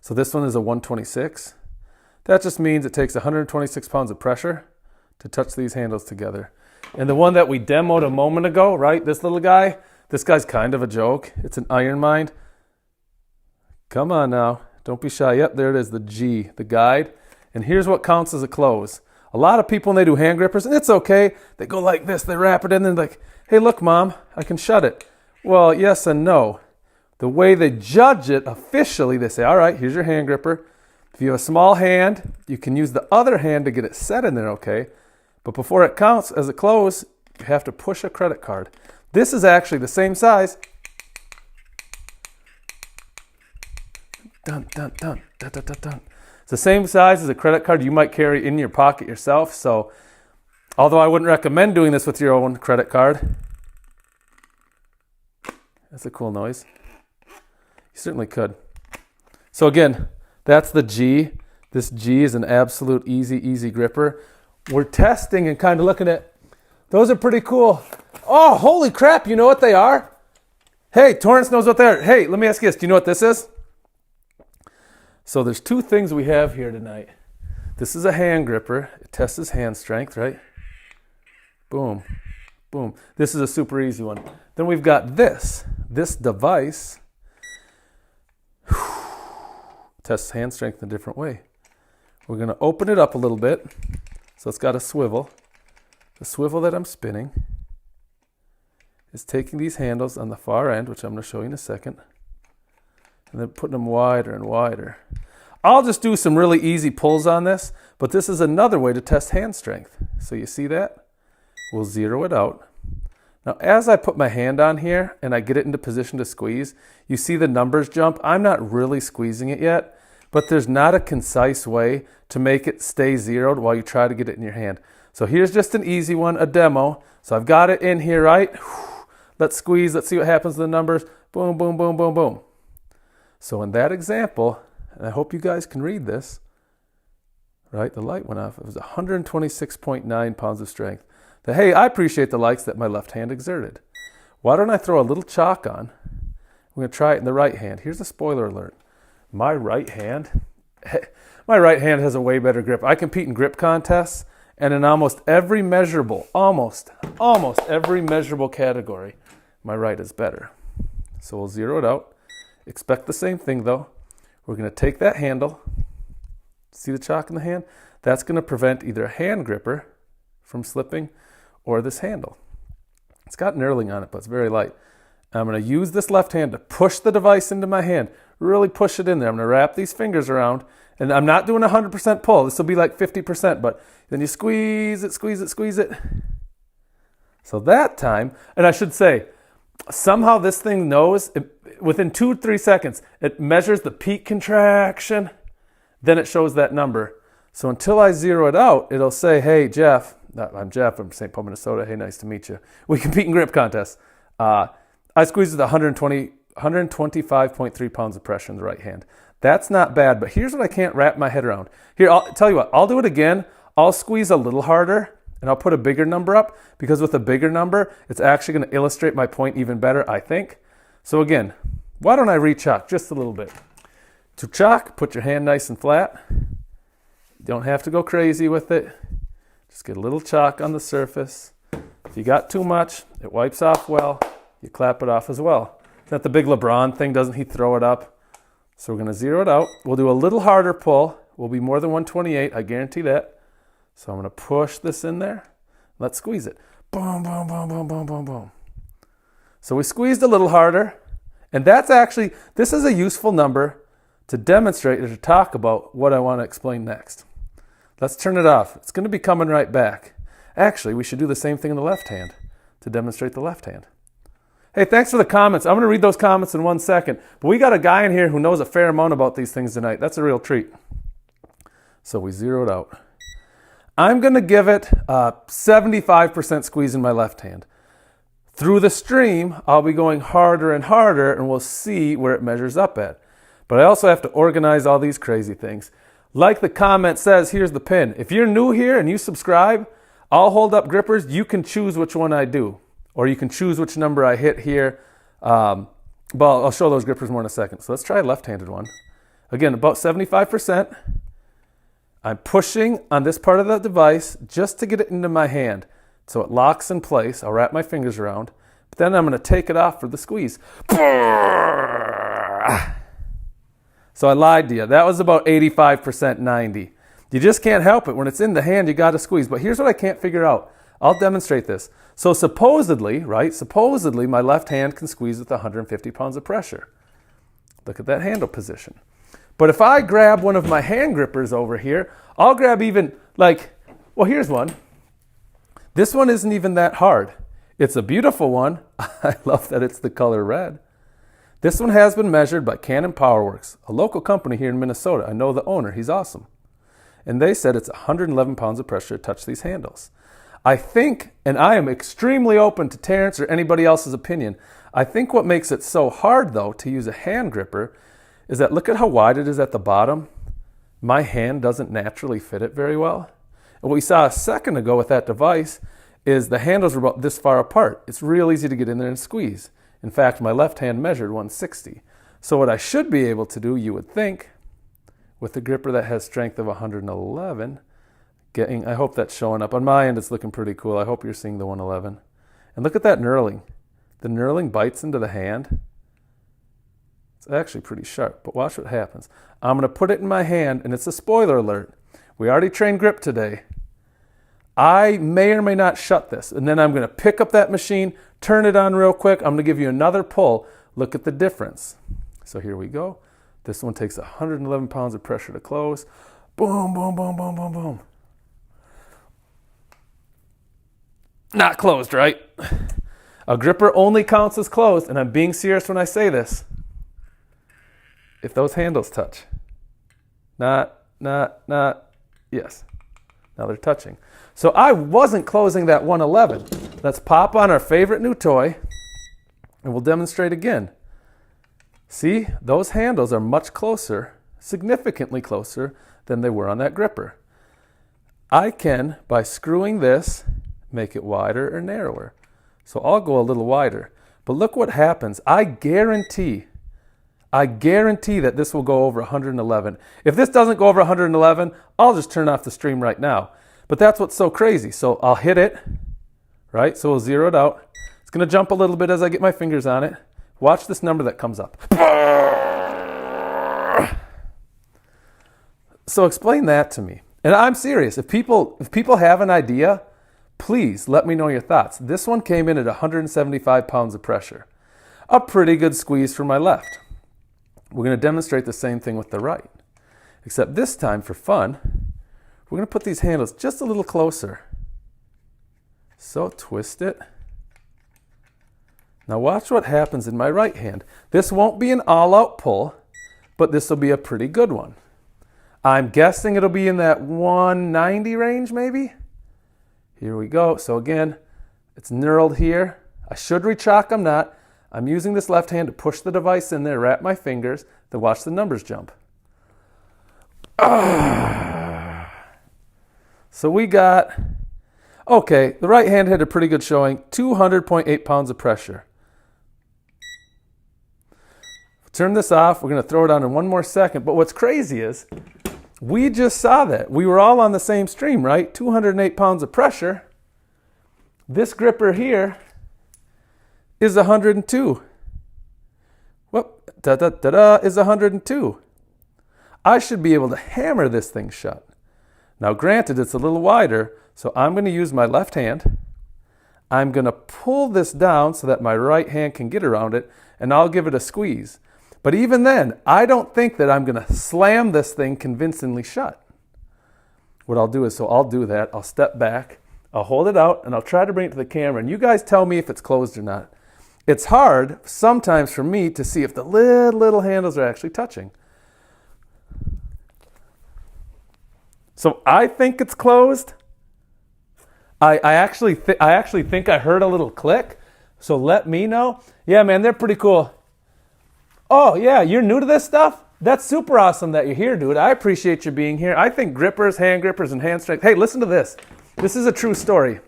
So this one is a 126. That just means it takes 126 pounds of pressure to touch these handles together. And the one that we demoed a moment ago, right, this little guy, this guy's kind of a joke. It's an iron mind. Come on now, don't be shy. Yep, there it is, the G, the guide. And here's what counts as a close. A lot of people, when they do hand grippers, and it's okay, they go like this, they wrap it in, and they're like, hey, look, Mom, I can shut it. Well, yes and no. The way they judge it officially, they say, all right, here's your hand gripper. If you have a small hand, you can use the other hand to get it set in there, okay? But before it counts as a close, you have to push a credit card. This is actually the same size. Dun, dun, dun, dun, dun, dun, dun. It's the same size as a credit card you might carry in your pocket yourself. So, although I wouldn't recommend doing this with your own credit card, that's a cool noise. You certainly could. So again, that's the G. This G is an absolute easy gripper. We're testing and kind of looking at, those are pretty cool. Oh, holy crap, you know what they are? Hey, Torrance knows what they are. Hey, let me ask you this. Do you know what this is? So there's two things we have here tonight. This is a hand gripper. It tests his hand strength, right? Boom, boom. This is a super easy one. Then we've got this device. Tests hand strength in a different way. We're going to open it up a little bit. So it's got a swivel. The swivel that I'm spinning is taking these handles on the far end, which I'm going to show you in a second, and then putting them wider and wider. I'll just do some really easy pulls on this, but this is another way to test hand strength. So you see that? We'll zero it out. Now, as I put my hand on here and I get it into position to squeeze, you see the numbers jump. I'm not really squeezing it yet, but there's not a concise way to make it stay zeroed while you try to get it in your hand. So here's just an easy one, a demo. So I've got it in here, right? Let's squeeze, let's see what happens to the numbers. Boom, boom, boom, boom, boom. So in that example, and I hope you guys can read this, right? The light went off. It was 126.9 pounds of strength. Hey, I appreciate the likes that my left hand exerted. Why don't I throw a little chalk on? We're going to try it in the right hand. Here's a spoiler alert. My right hand has a way better grip. I compete in grip contests, and in almost every measurable, almost every measurable category, my right is better. So we'll zero it out. Expect the same thing though. We're going to take that handle. See the chalk in the hand? That's going to prevent either a hand gripper from slipping or this handle. It's got knurling on it, but it's very light. I'm going to use this left hand to push the device into my hand. Really push it in there. I'm going to wrap these fingers around, and I'm not doing 100% pull. This will be like 50%, but then you squeeze it, squeeze it, squeeze it. So that time, and I should say, somehow this thing knows, within 2-3 seconds, it measures the peak contraction, then it shows that number. So until I zero it out, it'll say, hey, Jeff, I'm Jeff from St. Paul, Minnesota. Hey, nice to meet you. We compete in grip contests. I squeezed with 125.3 pounds of pressure in the right hand. That's not bad, but here's what I can't wrap my head around. Here, I'll tell you what, I'll do it again. I'll squeeze a little harder, and I'll put a bigger number up, because with a bigger number, it's actually going to illustrate my point even better, I think. So again, why don't I re-chalk just a little bit? To chalk, put your hand nice and flat. You don't have to go crazy with it. Just get a little chalk on the surface. If you got too much, it wipes off well. You clap it off as well. It's not the big LeBron thing, doesn't he throw it up? So we're going to zero it out. We'll do a little harder pull. We'll be more than 128, I guarantee that. So I'm going to push this in there. Let's squeeze it. Boom, boom, boom, boom, boom, boom, boom. So we squeezed a little harder. And that's actually, this is a useful number to demonstrate or to talk about what I want to explain next. Let's turn it off. It's going to be coming right back. Actually, we should do the same thing in the left hand to demonstrate the left hand. Hey, thanks for the comments. I'm going to read those comments in 1 second. But we got a guy in here who knows a fair amount about these things tonight. That's a real treat. So we zeroed out. I'm going to give it a 75% squeeze in my left hand. Through the stream, I'll be going harder and harder, and we'll see where it measures up at. But I also have to organize all these crazy things. Like the comment says, here's the pin. If you're new here and you subscribe, I'll hold up grippers. You can choose which one I do, or you can choose which number I hit here. But I'll show those grippers more in a second. So let's try a left-handed one. Again, about 75%. I'm pushing on this part of the device just to get it into my hand. So it locks in place. I'll wrap my fingers around. But then I'm going to take it off for the squeeze. So I lied to you. That was about 85%, 90. You just can't help it. When it's in the hand, you got to squeeze. But here's what I can't figure out. I'll demonstrate this. So supposedly, my left hand can squeeze with 150 pounds of pressure. Look at that handle position. But if I grab one of my hand grippers over here, I'll grab even here's one. This one isn't even that hard. It's a beautiful one. I love that it's the color red. This one has been measured by Cannon Powerworks, a local company here in Minnesota. I know the owner. He's awesome. And they said it's 111 pounds of pressure to touch these handles. I think, and I am extremely open to Terrence or anybody else's opinion, I think what makes it so hard, though, to use a hand gripper is that look at how wide it is at the bottom. My hand doesn't naturally fit it very well. And what we saw a second ago with that device is the handles are about this far apart. It's real easy to get in there and squeeze. In fact, my left hand measured 160. So what I should be able to do, you would think, with a gripper that has strength of 111, I hope that's showing up. On my end, it's looking pretty cool. I hope you're seeing the 111. And look at that knurling. The knurling bites into the hand. It's actually pretty sharp, but watch what happens. I'm going to put it in my hand, and it's a spoiler alert. We already trained grip today. I may or may not shut this, and then I'm going to pick up that machine, turn it on real quick. I'm going to give you another pull. Look at the difference. So here we go. This one takes 111 pounds of pressure to close. Boom, boom, boom, boom, boom, boom. Not closed, right? A gripper only counts as closed, and I'm being serious when I say this, if those handles touch. Not, yes. Now they're touching. So I wasn't closing that 111. Let's pop on our favorite new toy, and we'll demonstrate again. See, those handles are much closer, significantly closer than they were on that gripper. I can, by screwing this, make it wider or narrower. So I'll go a little wider. But look what happens. I guarantee that this will go over 111. If this doesn't go over 111, I'll just turn off the stream right now. But that's what's so crazy. So I'll hit it, right? So we'll zero it out. It's going to jump a little bit as I get my fingers on it. Watch this number that comes up. So explain that to me. And I'm serious. If people have an idea, please let me know your thoughts. This one came in at 175 pounds of pressure. A pretty good squeeze for my left. We're going to demonstrate the same thing with the right. Except this time, for fun, we're going to put these handles just a little closer. So twist it. Now watch what happens in my right hand. This won't be an all-out pull, but this will be a pretty good one. I'm guessing it'll be in that 190 range maybe. Here we go. So again, it's knurled here. I should re-chock, I'm not. I'm using this left hand to push the device in there, wrap my fingers, then watch the numbers jump. So we got, okay, the right hand had a pretty good showing, 200.8 pounds of pressure. Turn this off. We're going to throw it on in one more second. But what's crazy is we just saw that. We were all on the same stream, right? 208 pounds of pressure. This gripper here is 102. Whoop, is 102. I should be able to hammer this thing shut. Now, granted, it's a little wider, so I'm going to use my left hand. I'm going to pull this down so that my right hand can get around it, and I'll give it a squeeze. But even then, I don't think that I'm going to slam this thing convincingly shut. What I'll do is, so I'll do that. I'll step back, I'll hold it out, and I'll try to bring it to the camera. And you guys tell me if it's closed or not. It's hard sometimes for me to see if the little handles are actually touching. So I think it's closed. I actually think I heard a little click. So let me know. Yeah, man, they're pretty cool. Oh, yeah, you're new to this stuff? That's super awesome that you're here, dude. I appreciate you being here. I think grippers, and hand strength. Hey, listen to this. This is a true story.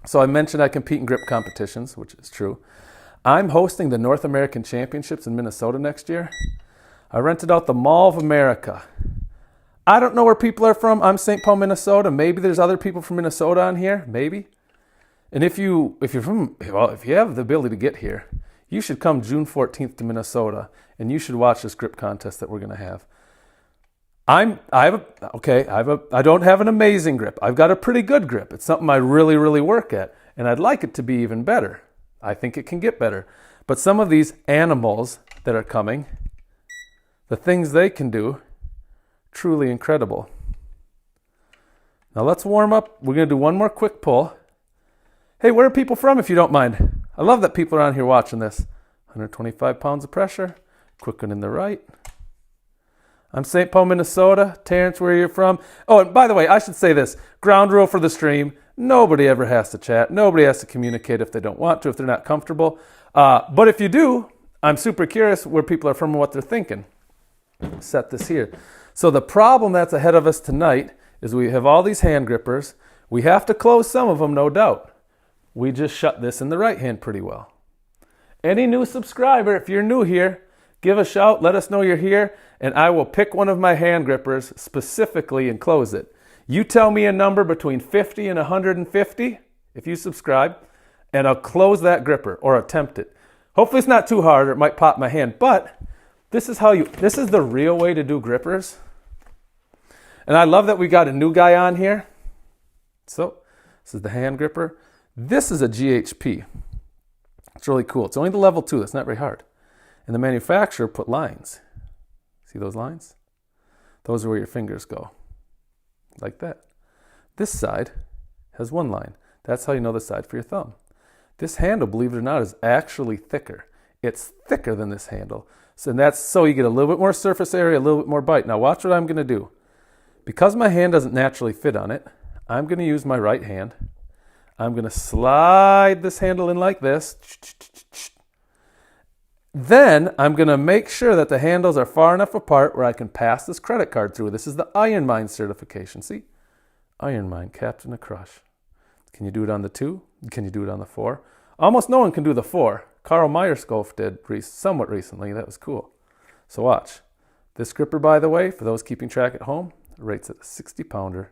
So I mentioned I compete in grip competitions, which is true. I'm hosting the North American Championships in Minnesota next year. I rented out the Mall of America. I don't know where people are from. I'm St. Paul, Minnesota. Maybe there's other people from Minnesota on here. Maybe. And if you have the ability to get here, you should come June 14th to Minnesota, and you should watch this grip contest that we're going to have. I don't have an amazing grip. I've got a pretty good grip. It's something I really, really work at, and I'd like it to be even better. I think it can get better. But some of these animals that are coming, the things they can do, truly incredible. Now let's warm up. We're going to do one more quick pull. Hey, where are people from, if you don't mind? I love that people are on here watching this. 125 pounds of pressure. Quick one in the right. I'm St. Paul, Minnesota. Terrence, where you're from. Oh, and by the way, I should say this. Ground rule for the stream. Nobody ever has to chat. Nobody has to communicate if they don't want to, if they're not comfortable. But if you do, I'm super curious where people are from and what they're thinking. Set this here. So the problem that's ahead of us tonight is we have all these hand grippers. We have to close some of them, no doubt. We just shut this in the right hand pretty well. Any new subscriber, if you're new here, give a shout, let us know you're here, and I will pick one of my hand grippers specifically and close it. You tell me a number between 50 and 150 if you subscribe, and I'll close that gripper or attempt it. Hopefully it's not too hard or it might pop my hand, but this is the real way to do grippers. And I love that we got a new guy on here. So this is the hand gripper. This is a GHP. It's really cool. It's only the level 2. That's not very hard. And the manufacturer put lines. See those lines? Those are where your fingers go. Like that. This side has one line. That's how you know the side for your thumb. This handle, believe it or not, is actually thicker. It's thicker than this handle. So you get a little bit more surface area, a little bit more bite. Now watch what I'm going to do. Because my hand doesn't naturally fit on it, I'm going to use my right hand. I'm going to slide this handle in like this. Then I'm going to make sure that the handles are far enough apart where I can pass this credit card through. This is the Iron Mine certification. See? Iron Mine, Captain of Crush. Can you do it on the 2? Can you do it on the 4? Almost no one can do the 4. Carl Meyerskopf did somewhat recently. That was cool. So watch. This gripper, by the way, for those keeping track at home, rates at a 60-pounder.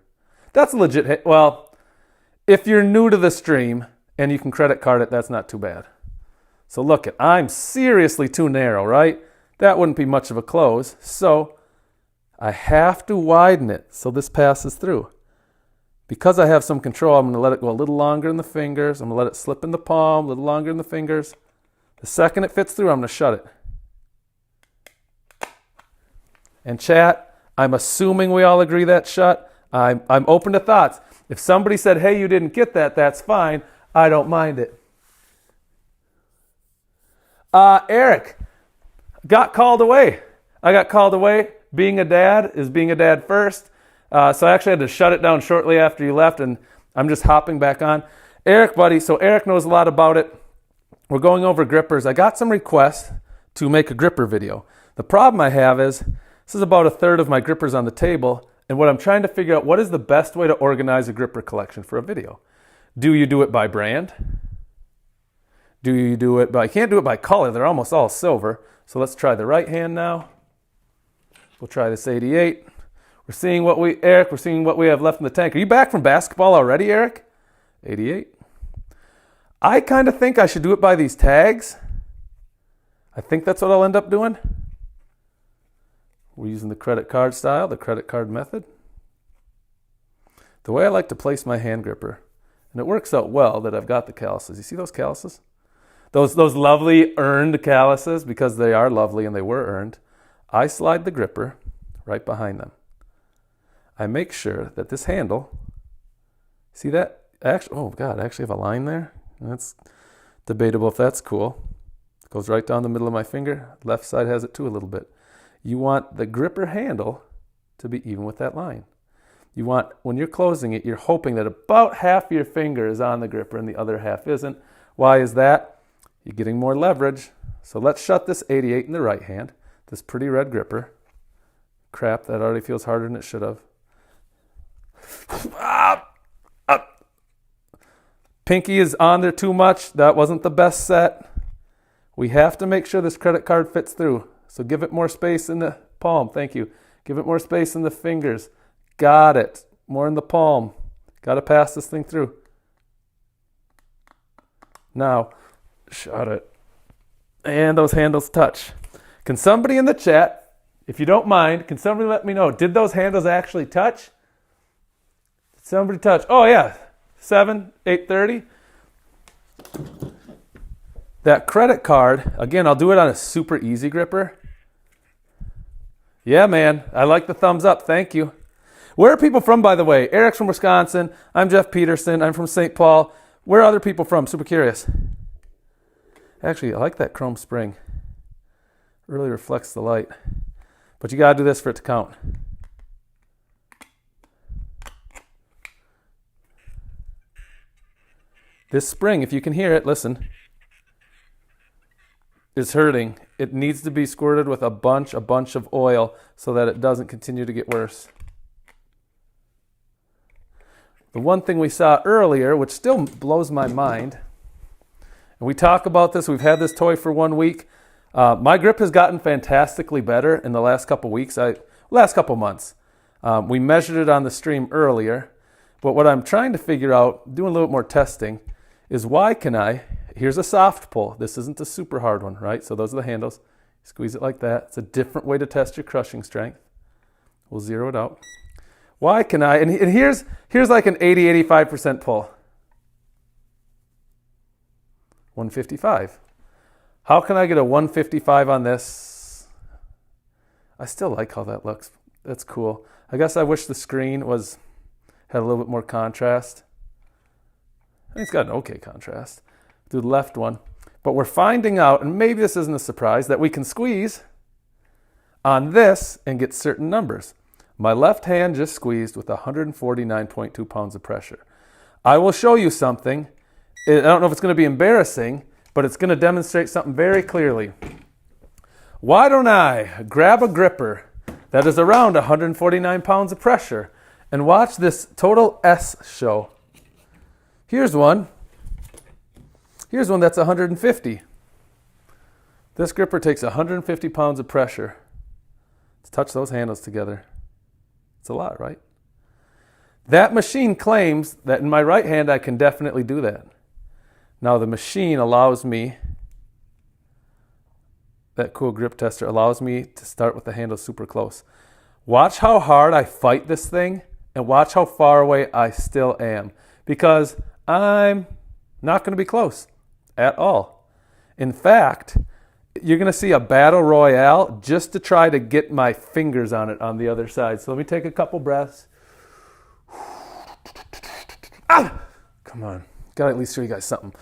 That's a legit hit. Well, if you're new to the stream and you can credit card it, that's not too bad. So look, I'm seriously too narrow, right? That wouldn't be much of a close. So I have to widen it so this passes through. Because I have some control, I'm going to let it go a little longer in the fingers. I'm going to let it slip in the palm, a little longer in the fingers. The second it fits through, I'm going to shut it. And chat, I'm assuming we all agree that's shut. I'm open to thoughts. If somebody said, hey, you didn't get that, that's fine. I don't mind it. Eric, got called away. I got called away. Being a dad is being a dad first. So I actually had to shut it down shortly after you left, and I'm just hopping back on. Eric, buddy, so Eric knows a lot about it. We're going over grippers. I got some requests to make a gripper video. The problem I have is this is about a third of my grippers on the table, and what I'm trying to figure out, what is the best way to organize a gripper collection for a video? Do you do it by brand? Do you do it by, you can't do it by color, they're almost all silver. So let's try the right hand now. We'll try this 88. We're seeing what we have left in the tank. Are you back from basketball already, Eric? 88. I kind of think I should do it by these tags. I think that's what I'll end up doing. We're using the credit card style, the credit card method. The way I like to place my hand gripper, and it works out well that I've got the calluses. You see those calluses? Those lovely earned calluses, because they are lovely and they were earned. I slide the gripper right behind them. I make sure that this handle, see that? Actually, oh God, I actually have a line there. That's debatable if that's cool. It goes right down the middle of my finger. Left side has it too a little bit. You want the gripper handle to be even with that line. You want, when you're closing it, you're hoping that about half of your finger is on the gripper and the other half isn't. Why is that? You're getting more leverage. So let's shut this 88 in the right hand, this pretty red gripper. Crap, that already feels harder than it should have. Pinky is on there too much. That wasn't the best set. We have to make sure this credit card fits through. So give it more space in the palm. Thank you. Give it more space in the fingers. Got it. More in the palm. Got to pass this thing through. Now, shut it. And those handles touch. Can somebody in the chat, if you don't mind, can somebody let me know, did those handles actually touch? Did somebody touch? Oh, yeah. 7, 8:30. That credit card, again, I'll do it on a super easy gripper. Yeah, man. I like the thumbs up. Thank you. Where are people from, by the way? Eric's from Wisconsin. I'm Jeff Peterson. I'm from St. Paul. Where are other people from? Super curious. Actually, I like that chrome spring. Really reflects the light. But you got to do this for it to count. This spring, if you can hear it, listen, is hurting. It needs to be squirted with a bunch of oil so that it doesn't continue to get worse. The one thing we saw earlier, which still blows my mind, and we talk about this, we've had this toy for 1 week. My grip has gotten fantastically better in the last couple weeks, last couple months. We measured it on the stream earlier, but what I'm trying to figure out, doing a little bit more testing, is why can I, here's a soft pull. This isn't a super hard one, right? So those are the handles. Squeeze it like that. It's a different way to test your crushing strength. We'll zero it out. Why can I, and here's like an 80-85% pull. 155. How can I get a 155 on this? I still like how that looks. That's cool. I guess I wish the screen had a little bit more contrast. I think it's got an okay contrast. Do the left one. But we're finding out, and maybe this isn't a surprise, that we can squeeze on this and get certain numbers. My left hand just squeezed with 149.2 pounds of pressure. I will show you something. I don't know if it's going to be embarrassing, but it's going to demonstrate something very clearly. Why don't I grab a gripper that is around 149 pounds of pressure and watch this total S show? Here's one. Here's one that's 150. This gripper takes 150 pounds of pressure to touch those handles together. It's a lot, right? That machine claims that in my right hand I can definitely do that. Now the machine allows me, that cool grip tester allows me to start with the handle super close. Watch how hard I fight this thing and watch how far away I still am, because I'm not going to be close at all. In fact, you're going to see a battle royale just to try to get my fingers on it on the other side. So let me take a couple breaths. Ah! Come on. Got to at least show you guys something.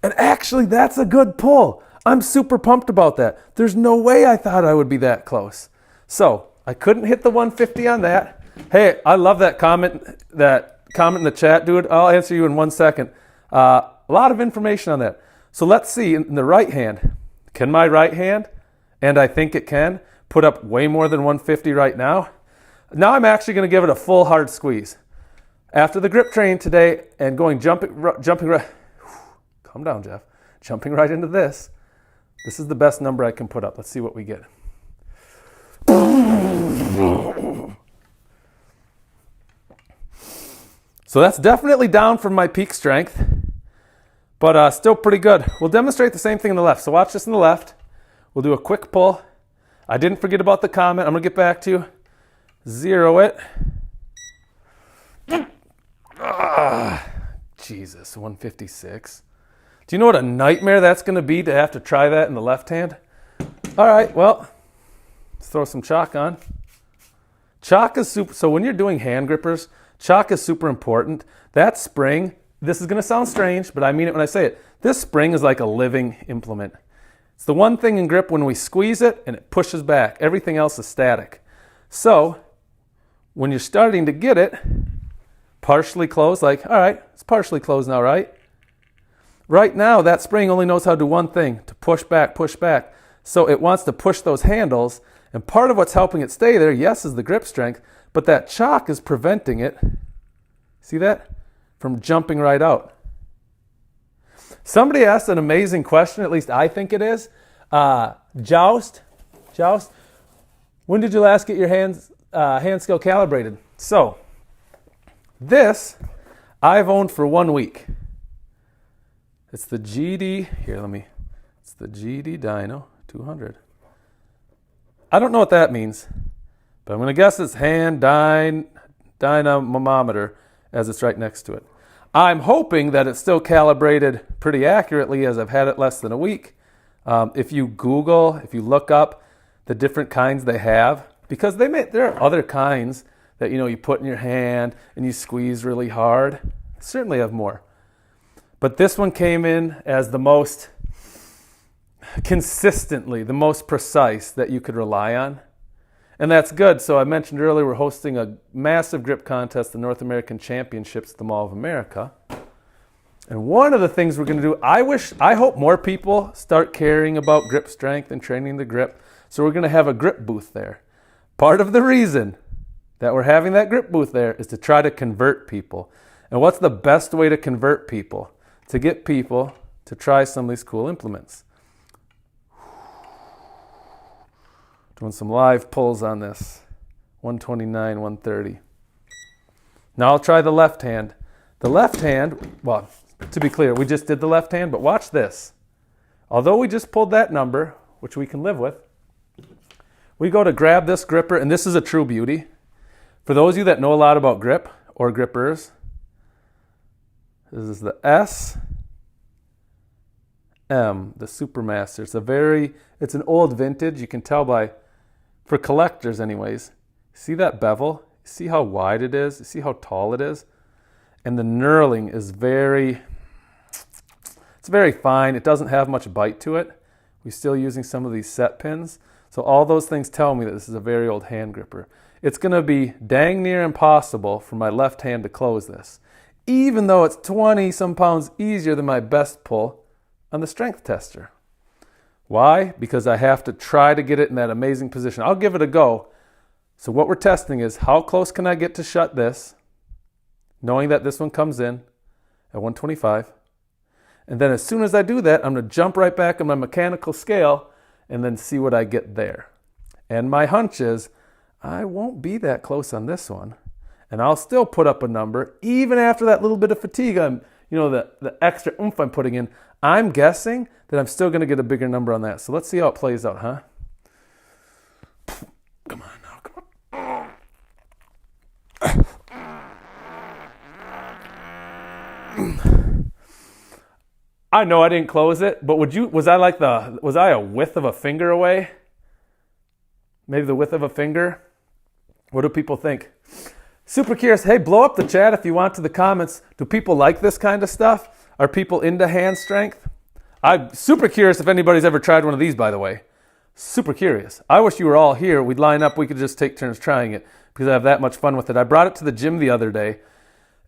And actually, that's a good pull. I'm super pumped about that. There's no way I thought I would be that close. So I couldn't hit the 150 on that. Hey, I love that comment in the chat, dude. I'll answer you in 1 second. A lot of information on that. So let's see in the right hand. Can my right hand, and I think it can, put up way more than 150 right now? Now I'm actually going to give it a full hard squeeze. After the grip training today and jumping right, calm down, Jeff. Jumping right into this. This is the best number I can put up. Let's see what we get. So that's definitely down from my peak strength, but still pretty good. We'll demonstrate the same thing in the left. So watch this in the left. We'll do a quick pull. I didn't forget about the comment. I'm going to get back to you. Zero it. Jesus, 156. Do you know what a nightmare that's going to be to have to try that in the left hand? All right, well, let's throw some chalk on. Chalk is super, so when you're doing hand grippers, chalk is super important. That spring, this is going to sound strange, but I mean it when I say it. This spring is like a living implement. It's the one thing in grip when we squeeze it and it pushes back. Everything else is static. So when you're starting to get it partially closed, like, all right, it's partially closed now, right? Right now, that spring only knows how to do one thing, to push back, push back. So it wants to push those handles, and part of what's helping it stay there, yes, is the grip strength, but that chalk is preventing it, see that, from jumping right out. Somebody asked an amazing question, at least I think it is. Joust. When did you last get your hand scale calibrated? So, this I've owned for 1 week. It's the GD, it's the GD Dyno 200. I don't know what that means, but I'm going to guess it's hand dynamometer as it's right next to it. I'm hoping that it's still calibrated pretty accurately as I've had it less than a week. If you look up the different kinds they have, because there are other kinds that you put in your hand and you squeeze really hard. Certainly have more. But this one came in as the most consistently, the most precise that you could rely on. And that's good. So I mentioned earlier we're hosting a massive grip contest, the North American Championships at the Mall of America. And one of the things we're going to do, I hope more people start caring about grip strength and training the grip. So we're going to have a grip booth there. Part of the reason that we're having that grip booth there is to try to convert people. And what's the best way to convert people? To get people to try some of these cool implements. Doing some live pulls on this. 129, 130. Now I'll try the left hand. The left hand, well, to be clear, we just did the left hand, but watch this. Although we just pulled that number, which we can live with, we go to grab this gripper, and this is a true beauty. For those of you that know a lot about grip or grippers, this is the SM, the Supermaster. It's an old vintage. You can tell for collectors anyways. See that bevel? See how wide it is? See how tall it is? And the knurling is very fine. It doesn't have much bite to it. We're still using some of these set pins. So all those things tell me that this is a very old hand gripper. It's going to be dang near impossible for my left hand to close this, even though it's 20 some pounds easier than my best pull on the strength tester. Why? Because I have to try to get it in that amazing position. I'll give it a go. So what we're testing is how close can I get to shut this, knowing that this one comes in at 125. And then as soon as I do that, I'm going to jump right back on my mechanical scale and then see what I get there. And my hunch is I won't be that close on this one. And I'll still put up a number, even after that little bit of fatigue, the extra oomph I'm putting in. I'm guessing that I'm still going to get a bigger number on that. So let's see how it plays out, huh? Come on now, come on. I know I didn't close it, but was I a width of a finger away? Maybe the width of a finger? What do people think? Super curious. Hey, blow up the chat if you want to the comments. Do people like this kind of stuff? Are people into hand strength? I'm super curious if anybody's ever tried one of these, by the way. Super curious. I wish you were all here. We'd line up. We could just take turns trying it because I have that much fun with it. I brought it to the gym the other day.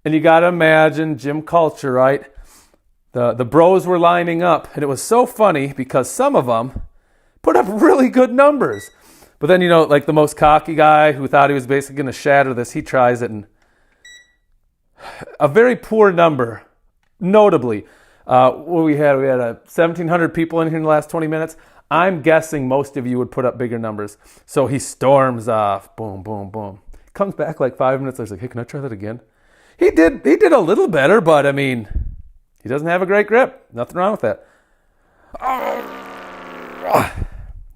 And you got to imagine gym culture, right? The bros were lining up. And it was so funny because some of them put up really good numbers. But then, like the most cocky guy who thought he was basically going to shatter this, he tries it and a very poor number. Notably, we had 1,700 people in here in the last 20 minutes. I'm guessing most of you would put up bigger numbers. So he storms off. Boom, boom, boom. Comes back like 5 minutes later. He's like, hey, can I try that again? He did a little better, but I mean, he doesn't have a great grip. Nothing wrong with that.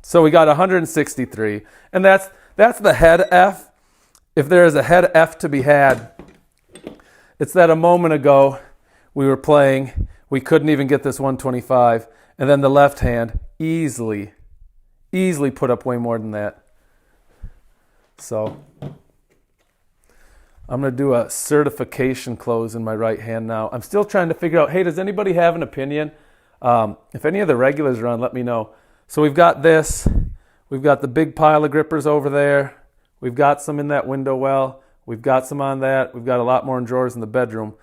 So we got 163, and that's the head F. If there is a head F to be had, it's that a moment ago we were playing, we couldn't even get this 125, and then the left hand easily put up way more than that. So I'm going to do a certification close in my right hand now. I'm still trying to figure out, hey, does anybody have an opinion? If any of the regulars are on, let me know. So we've got this. We've got the big pile of grippers over there. We've got some in that window well. We've got some on that. We've got a lot more in drawers in the bedroom.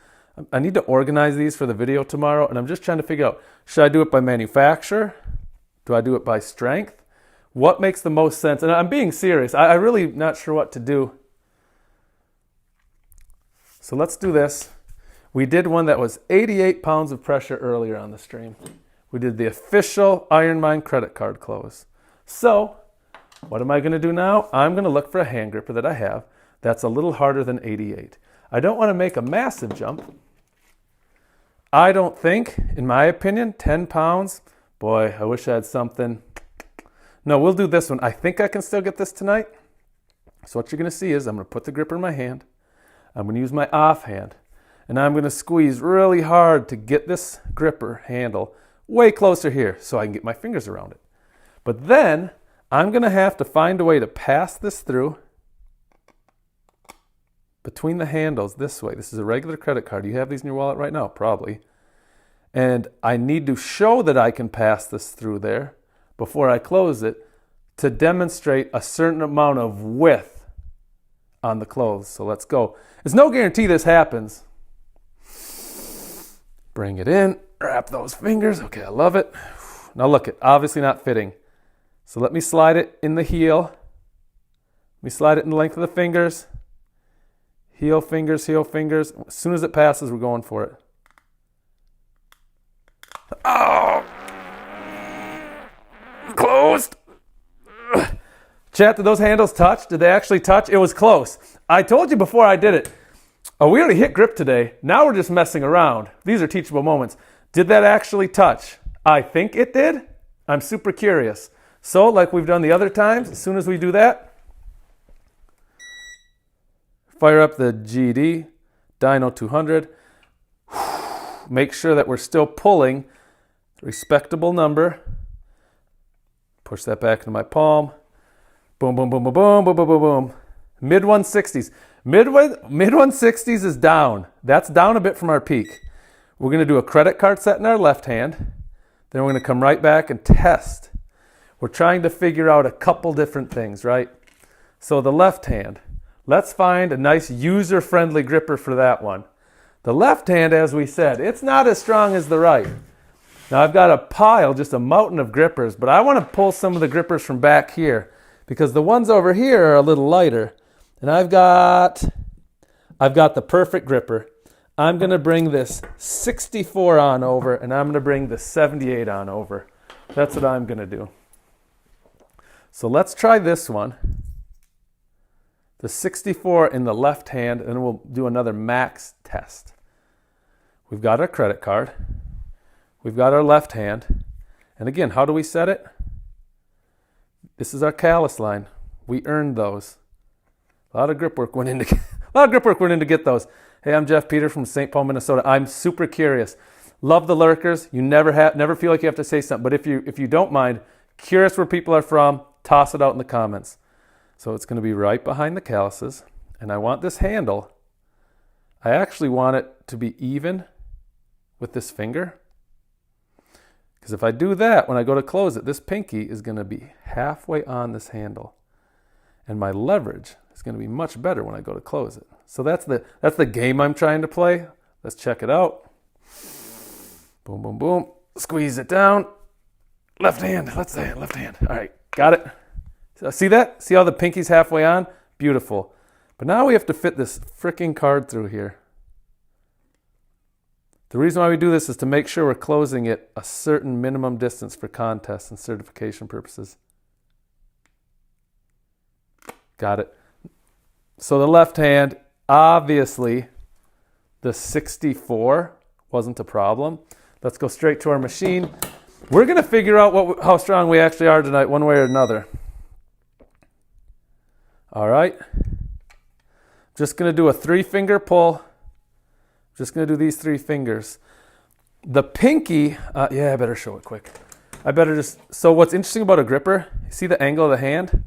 I need to organize these for the video tomorrow, and I'm just trying to figure out, should I do it by manufacturer? Do I do it by strength? What makes the most sense? And I'm being serious. I'm really not sure what to do. So let's do this. We did one that was 88 pounds of pressure earlier on the stream. We did the official Iron Mind credit card close. So, what am I going to do now? I'm going to look for a hand gripper that I have that's a little harder than 88. I don't want to make a massive jump. I don't think, in my opinion, 10 pounds. Boy, I wish I had something. No, we'll do this one. I think I can still get this tonight. So what you're going to see is I'm going to put the gripper in my hand. I'm going to use my offhand. And I'm going to squeeze really hard to get this gripper handle way closer here so I can get my fingers around it. But then I'm going to have to find a way to pass this through between the handles this way. This is a regular credit card. You have these in your wallet right now, probably. And I need to show that I can pass this through there before I close it to demonstrate a certain amount of width on the close. So let's go. There's no guarantee this happens. Bring it in, wrap those fingers. Okay, I love it. Now look, it obviously not fitting. So let me slide it in the heel. Let me slide it in the length of the fingers. Heel fingers, heel fingers. As soon as it passes, we're going for it. Oh! Closed! Chat, did those handles touch? Did they actually touch? It was close. I told you before I did it. Oh, we already hit grip today. Now we're just messing around. These are teachable moments. Did that actually touch? I think it did. I'm super curious. So, like we've done the other times, as soon as we do that, fire up the GD, Dyno 200. Make sure that we're still pulling a respectable number. Push that back into my palm. Boom, boom, boom, boom, boom, boom, boom, boom, boom. Mid 160s. Mid 160s is down. That's down a bit from our peak. We're going to do a credit card set in our left hand. Then we're going to come right back and test. We're trying to figure out a couple different things, right? So the left hand. Let's find a nice user-friendly gripper for that one. The left hand, as we said, it's not as strong as the right. Now I've got a pile, just a mountain of grippers, but I want to pull some of the grippers from back here because the ones over here are a little lighter. And I've got the perfect gripper. I'm going to bring this 64 on over, and I'm going to bring the 78 on over. That's what I'm going to do. So let's try this one. The 64 in the left hand, and we'll do another max test. We've got our credit card. We've got our left hand. And again, how do we set it? This is our callus line. We earned those. A lot of grip work went into get those. Hey, I'm Jeff Peter from St. Paul, Minnesota. I'm super curious. Love the lurkers. You never feel like you have to say something. But if you don't mind, curious where people are from, toss it out in the comments. So it's going to be right behind the calluses. And I want this handle, I actually want it to be even with this finger. Because if I do that, when I go to close it, this pinky is going to be halfway on this handle. And my leverage is going to be much better when I go to close it. So that's the game I'm trying to play. Let's check it out. Boom, boom, boom. Squeeze it down. Left hand. Let's say left hand. All right, got it. So see that? See how the pinky's halfway on? Beautiful. But now we have to fit this freaking card through here. The reason why we do this is to make sure we're closing it a certain minimum distance for contests and certification purposes. Got it. So the left hand, obviously, the 64 wasn't a problem. Let's go straight to our machine. We're going to figure out how strong we actually are tonight, one way or another. All right. Just going to do a 3-finger pull. Just going to do these 3 fingers. The pinky, I better show it quick. So what's interesting about a gripper, you see the angle of the hand?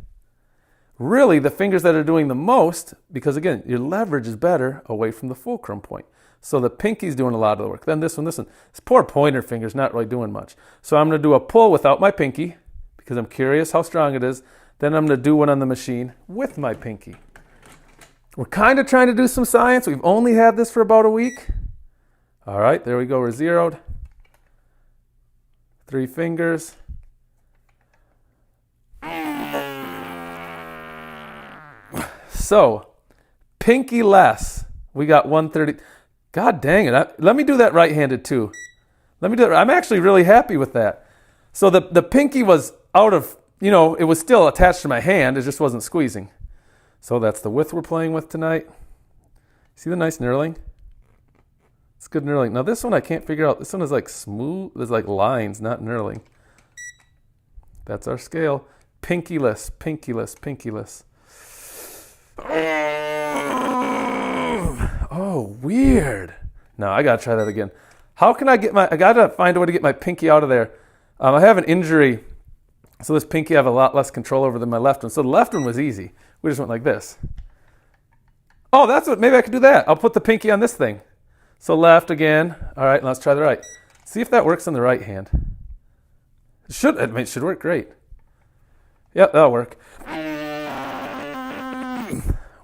Really, the fingers that are doing the most, because again, your leverage is better away from the fulcrum point. So the pinky's doing a lot of the work. Then this one. This poor pointer finger's not really doing much. So I'm going to do a pull without my pinky, because I'm curious how strong it is. Then I'm going to do one on the machine with my pinky. We're kind of trying to do some science. We've only had this for about a week. All right, there we go. We're zeroed. 3 fingers. So, pinky less. We got 130. God dang it. Let me do that right-handed too. Let me do it. I'm actually really happy with that. So the pinky was out of, it was still attached to my hand. It just wasn't squeezing. So that's the width we're playing with tonight. See the nice knurling? It's good knurling. Now this one I can't figure out. This one is like smooth. There's like lines, not knurling. That's our scale. Pinkyless, pinkyless, pinkyless. Oh, weird. No, I gotta try that again. How can I gotta find a way to get my pinky out of there. I have an injury, so this pinky I have a lot less control over than my left one. So the left one was easy. We just went like this. Oh, maybe I could do that. I'll put the pinky on this thing. So left again. All right, let's try the right. See if that works on the right hand. It should work great. Yep, that'll work.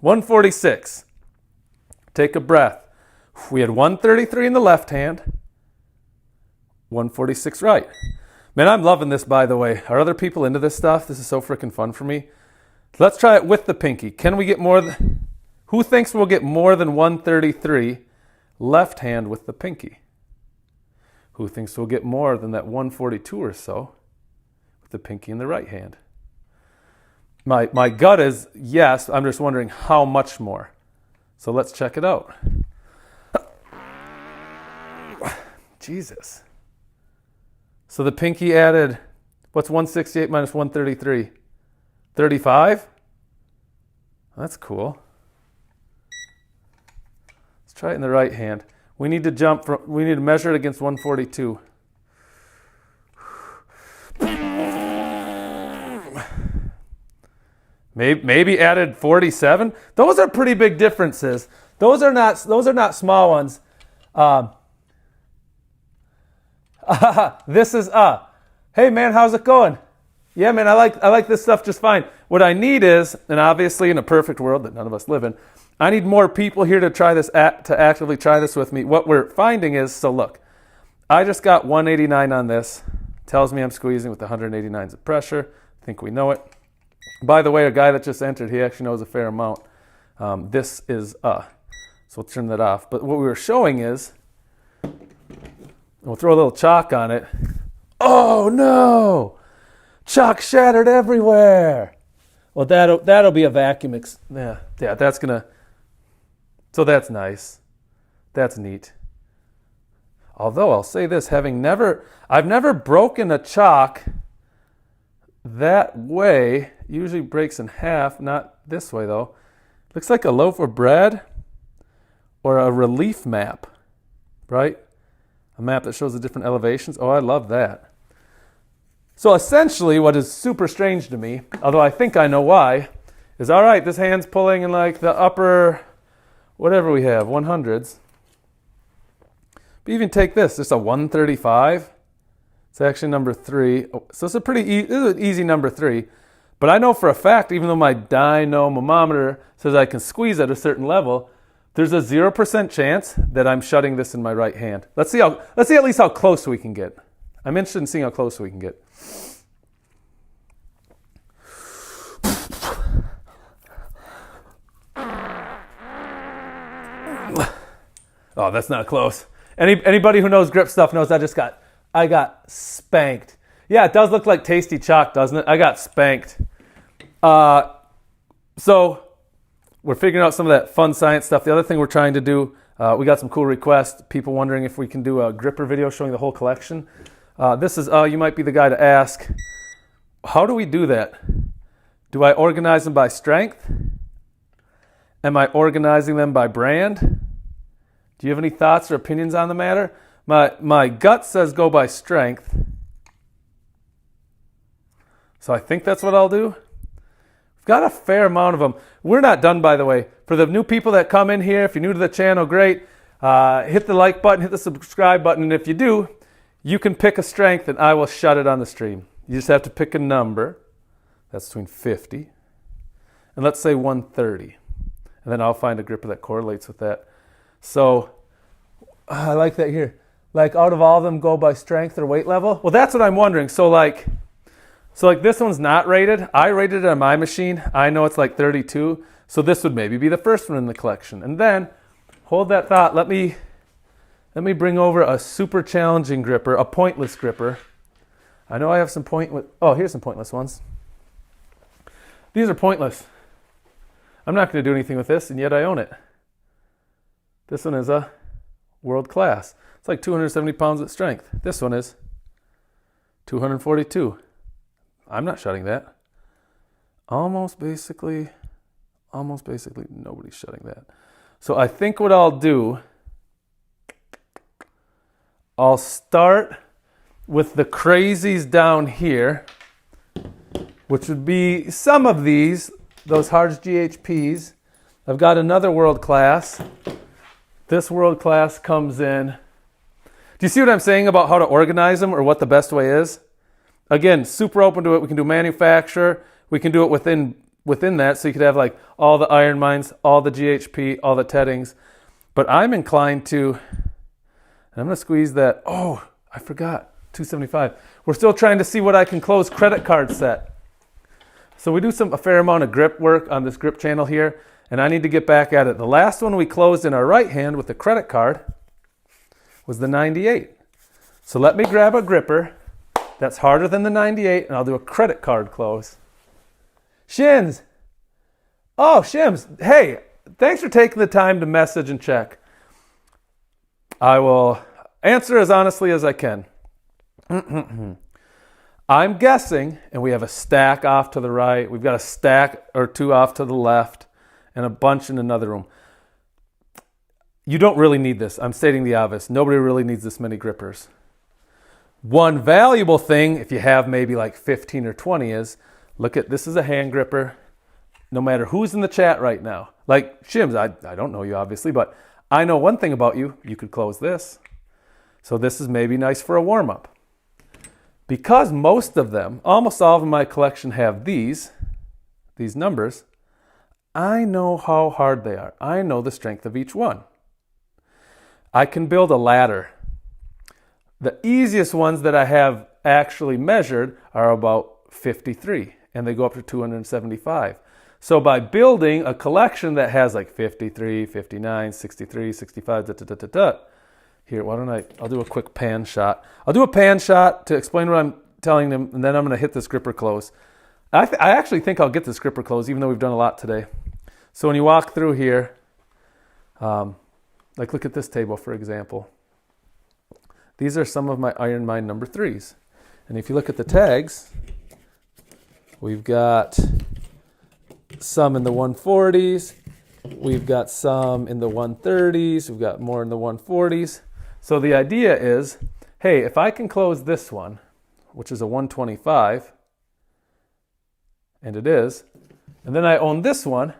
146. Take a breath. We had 133 in the left hand, 146 right. Man, I'm loving this, by the way. Are other people into this stuff? This is so freaking fun for me. Let's try it with the pinky. Can we get more? Who thinks we'll get more than 133 left hand with the pinky? Who thinks we'll get more than that 142 or so with the pinky in the right hand? My gut is yes. I'm just wondering how much more. So let's check it out. Jesus. So the pinky added, what's 168 minus 133? 35? That's cool. Let's try it in the right hand. We need to measure it against 142. Maybe added 47. Those are pretty big differences. Those are not small ones. This is hey man, how's it going? Yeah man, I like this stuff just fine. What I need is, and obviously in a perfect world that none of us live in, I need more people here to try this to actively try this with me. What we're finding is, so look, I just got 189 on this. Tells me I'm squeezing with 189s of pressure. I think we know it. By the way, a guy that just entered, he actually knows a fair amount. This is so we'll turn that off. But what we were showing is, we'll throw a little chalk on it. Oh no! Chalk shattered everywhere. Well, that'll be a vacuum. Yeah, that's gonna. So that's nice. That's neat. Although I'll say this, I've never broken a chalk that way. Usually breaks in half, not this way though. Looks like a loaf of bread or a relief map, right? A map that shows the different elevations. Oh, I love that. So essentially what is super strange to me, although I think I know why, is all right, this hand's pulling in like the upper, whatever we have, 100s. But even take this, just a 135. It's actually number 3. So it's this is an easy number 3. But I know for a fact, even though my dynomometer says I can squeeze at a certain level, there's a 0% chance that I'm shutting this in my right hand. Let's see at least how close we can get. I'm interested in seeing how close we can get. Oh, that's not close. Anybody who knows grip stuff knows I got spanked. Yeah, it does look like tasty chalk, doesn't it? I got spanked. So we're figuring out some of that fun science stuff. The other thing we're trying to do, we got some cool requests. People wondering if we can do a gripper video showing the whole collection. This is, you might be the guy to ask. How do we do that? Do I organize them by strength? Am I organizing them by brand? Do you have any thoughts or opinions on the matter? My gut says go by strength. So I think that's what I'll do. We've got a fair amount of them. We're not done, by the way. For the new people that come in here, if you're new to the channel, great. Hit the like button, hit the subscribe button, and if you do, you can pick a strength and I will shut it on the stream. You just have to pick a number. That's between 50 and let's say 130. And then I'll find a gripper that correlates with that. So I like that here. Like out of all of them, go by strength or weight level? Well, that's what I'm wondering. So like this one's not rated. I rated it on my machine. I know it's like 32. So this would maybe be the first one in the collection. And then, hold that thought. Let me Let me bring over a super challenging gripper, a pointless gripper. I know I have some here's some pointless ones. These are pointless. I'm not going to do anything with this, and yet I own it. This one is a world class. It's like 270 pounds at strength. This one is 242. I'm not shutting that. Almost basically nobody's shutting that. So I think what I'll do, I'll start with the crazies down here, which would be some of these, those Hards GHPs. I've got another world class. This world class comes in. Do you see what I'm saying about how to organize them or what the best way is? Again, super open to it. We can do manufacturer. We can do it within that. So you could have like all the iron mines, all the GHP, all the teddings. But I'm inclined to, and I'm going to squeeze that. Oh, I forgot. 275. We're still trying to see what I can close credit card set. So we do a fair amount of grip work on this grip channel here, and I need to get back at it. The last one we closed in our right hand with the credit card was the 98. So let me grab a gripper that's harder than the 98, and I'll do a credit card close. Shins. Oh, Shims. Hey, thanks for taking the time to message and check. I will answer as honestly as I can. I'm guessing, and we have a stack off to the right. We've got a stack or two off to the left and a bunch in another room. You don't really need this. I'm stating the obvious. Nobody really needs this many grippers. One valuable thing, if you have maybe like 15 or 20, is look at this is a hand gripper. No matter who's in the chat right now. Like Shims, I don't know you obviously, but I know one thing about you. You could close this. So this is maybe nice for a warm-up. Because most of them, almost all of my collection have these numbers, I know how hard they are. I know the strength of each one. I can build a ladder. The easiest ones that I have actually measured are about 53, and they go up to 275. So by building a collection that has like 53, 59, 63, 65, here, I'll do a quick pan shot. I'll do a pan shot to explain what I'm telling them, and then I'm going to hit this gripper close. I actually think I'll get this gripper close, even though we've done a lot today. So when you walk through here, like look at this table, for example. These are some of my iron mine number 3s. And if you look at the tags, we've got some in the 140s. We've got some in the 130s. We've got more in the 140s. So the idea is, hey, if I can close this one, which is a 125, and it is, and then I own this one,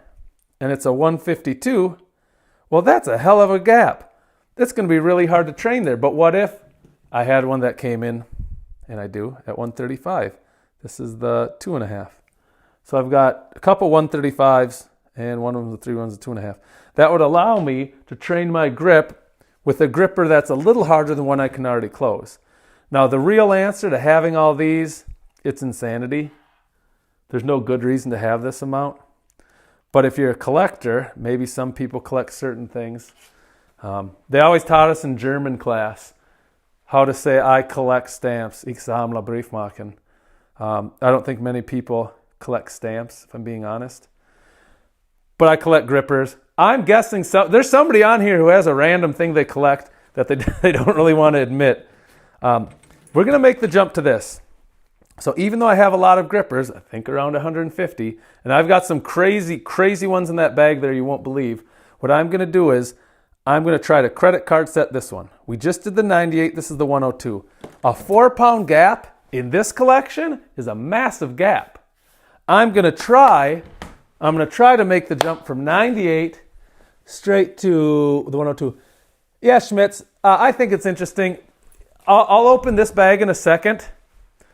and it's a 152, well, that's a hell of a gap. It's going to be really hard to train there. But what if I had one that came in, and I do, at 135? This is the 2.5. So I've got a couple 135s, and one of them, the 3 ones, a 2.5. That would allow me to train my grip with a gripper that's a little harder than one I can already close. Now, the real answer to having all these, it's insanity. There's no good reason to have this amount. But if you're a collector, maybe some people collect certain things. They always taught us in German class how to say, I collect stamps. Ich sammle Briefmarken. I don't think many people collect stamps, if I'm being honest. But I collect grippers. I'm guessing there's somebody on here who has a random thing they collect that they don't really want to admit. We're going to make the jump to this. So even though I have a lot of grippers, I think around 150, and I've got some crazy, crazy ones in that bag there you won't believe, what I'm going to do is I'm going to try to credit card set this one. We just did the 98. This is the 102. A 4-pound gap in this collection is a massive gap. I'm going to try to make the jump from 98 straight to the 102. Yeah, Schmitz, I think it's interesting. I'll open this bag in a second.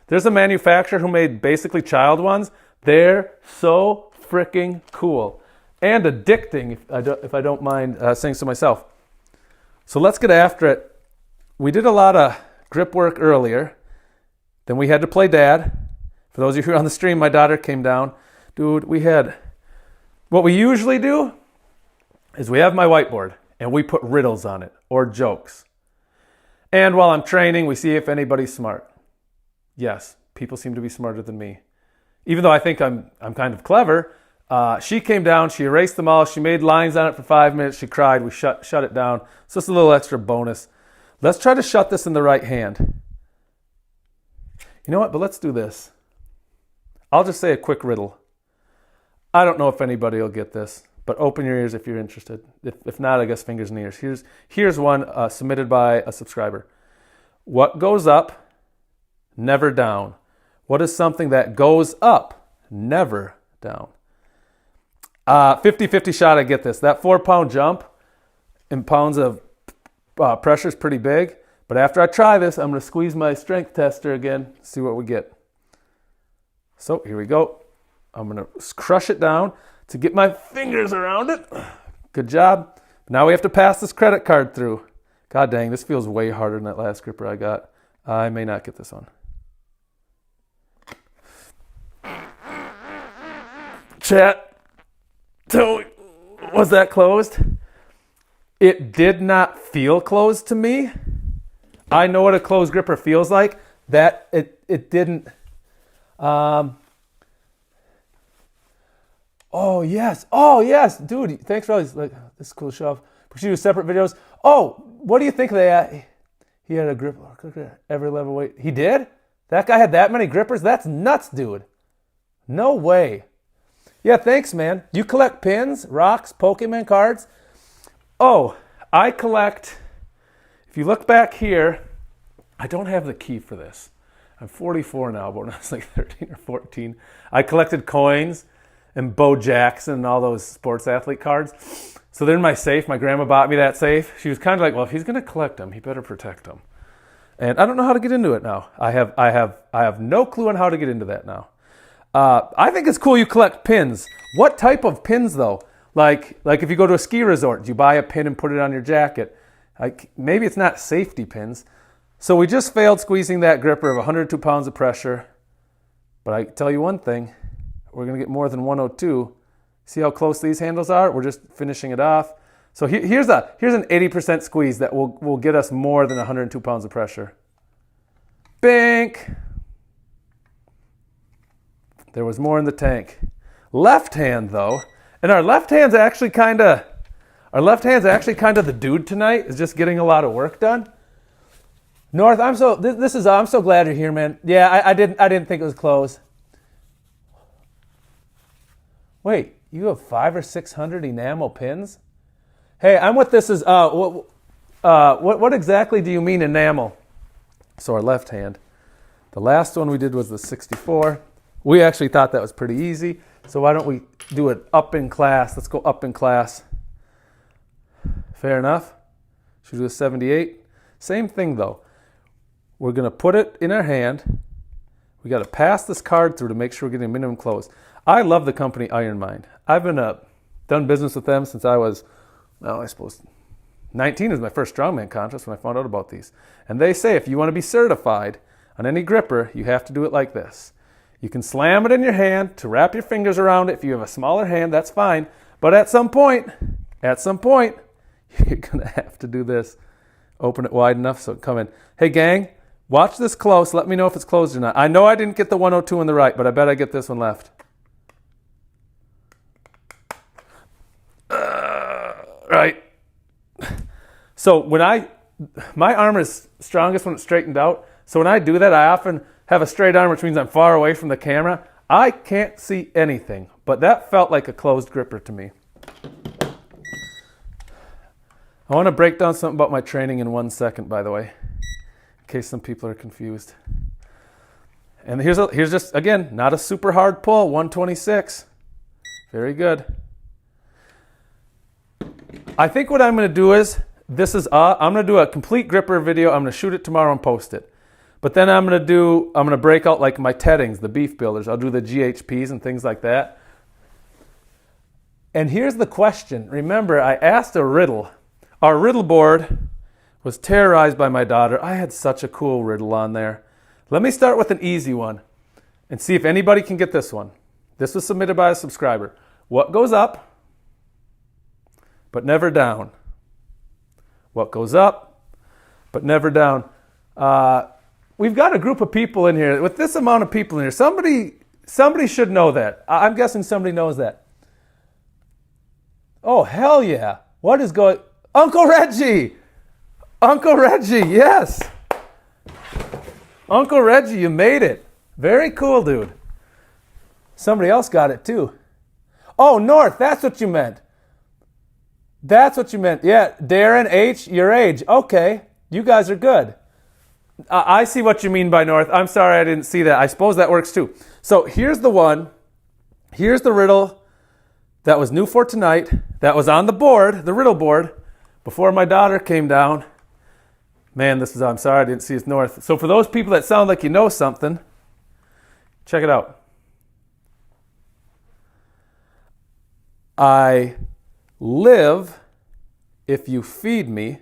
There's a manufacturer who made basically child ones. They're so freaking cool and addicting, if I don't mind saying so myself. So let's get after it. We did a lot of grip work earlier. Then we had to play dad. For those of you who are on the stream, my daughter came down. Dude, what we usually do is we have my whiteboard and we put riddles on it or jokes. And while I'm training, we see if anybody's smart. Yes, people seem to be smarter than me. Even though I think I'm kind of clever, she came down, she erased them all, she made lines on it for 5 minutes, she cried, we shut it down. So it's a little extra bonus. Let's try to shut this in the right hand. You know what, but let's do this. I'll just say a quick riddle. I don't know if anybody will get this, but open your ears if you're interested. If not, I guess fingers and ears. Here's one submitted by a subscriber. What goes up, never down? What is something that goes up, never down? 50-50 shot I get this. That 4-pound jump in pounds of pressure is pretty big. But after I try this, I'm going to squeeze my strength tester again, see what we get. So here we go. I'm going to crush it down to get my fingers around it. Good job. Now we have to pass this credit card through. God dang, this feels way harder than that last gripper I got. I may not get this one. Chat, so was that closed? It did not feel closed to me. I know what a closed gripper feels like. That it didn't. Oh yes, dude. Thanks for all these. Like, this is cool show. We should do separate videos. Oh, what do you think of that? He had a gripper every level weight. He did? That guy had that many grippers? That's nuts, dude. No way. Yeah, thanks, man. You collect pins, rocks, Pokemon cards? Oh, I collect. If you look back here, I don't have the key for this. I'm 44 now, but when I was like 13 or 14, I collected coins and Bo Jackson and all those sports athlete cards. So they're in my safe. My grandma bought me that safe. She was kind of like, well, if he's going to collect them, he better protect them. And I don't know how to get into it now. I have no clue on how to get into that now. I think it's cool you collect pins. What type of pins though? Like if you go to a ski resort, do you buy a pin and put it on your jacket? Like maybe it's not safety pins. So we just failed squeezing that gripper of 102 pounds of pressure. But I tell you one thing, we're going to get more than 102. See how close these handles are? We're just finishing it off. So here's an 80% squeeze that will get us more than 102 pounds of pressure. Bink! There was more in the tank. Left hand though, and our left hand's actually kind of the dude tonight. Is just getting a lot of work done. North, I'm so glad you're here, man. Yeah, I didn't think it was close. Wait, you have 500 or 600 enamel pins? Hey, I'm with this is what exactly do you mean enamel? So our left hand. The last one we did was the 64. We actually thought that was pretty easy. So why don't we do it up in class? Let's go up in class. Fair enough. Should we do a 78? Same thing though. We're going to put it in our hand. We got to pass this card through to make sure we're getting minimum close. I love the company Iron Mind. I've been done business with them since I was, well, I suppose 19 was my first strongman contest when I found out about these. And they say if you want to be certified on any gripper, you have to do it like this. You can slam it in your hand to wrap your fingers around it. If you have a smaller hand, that's fine. But at some point, you're going to have to do this. Open it wide enough so it can come in. Hey, gang, watch this close. Let me know if it's closed or not. I know I didn't get the 102 on the right, but I bet I get this one left. Right. So my arm is strongest when it's straightened out. So when I do that, I often have a straight arm, which means I'm far away from the camera. I can't see anything, but that felt like a closed gripper to me. I want to break down something about my training in 1 second, by the way, in case some people are confused. And here's just, again, not a super hard pull, 126. Very good. I think what I'm going to do is, I'm going to do a complete gripper video. I'm going to shoot it tomorrow and post it. But then I'm going to break out like my teddings, the beef builders. I'll do the GHPs and things like that. And here's the question. Remember, I asked a riddle. Our riddle board was terrorized by my daughter. I had such a cool riddle on there. Let me start with an easy one and see if anybody can get this one. This was submitted by a subscriber. What goes up, but never down? What goes up, but never down. We've got a group of people in here. With this amount of people in here, somebody should know that. I'm guessing somebody knows that. Oh, hell yeah. What is going... Uncle Reggie! Uncle Reggie, yes! Uncle Reggie, you made it. Very cool, dude. Somebody else got it, too. Oh, North, that's what you meant. That's what you meant. Yeah, Darren H., your age. Okay, you guys are good. I see what you mean by North. I'm sorry I didn't see that. I suppose that works, too. So here's the one. Here's the riddle that was new for tonight. That was on the board, the riddle board, before my daughter came down. Man, I'm sorry I didn't see it's North. So for those people that sound like you know something, check it out. I live if you feed me.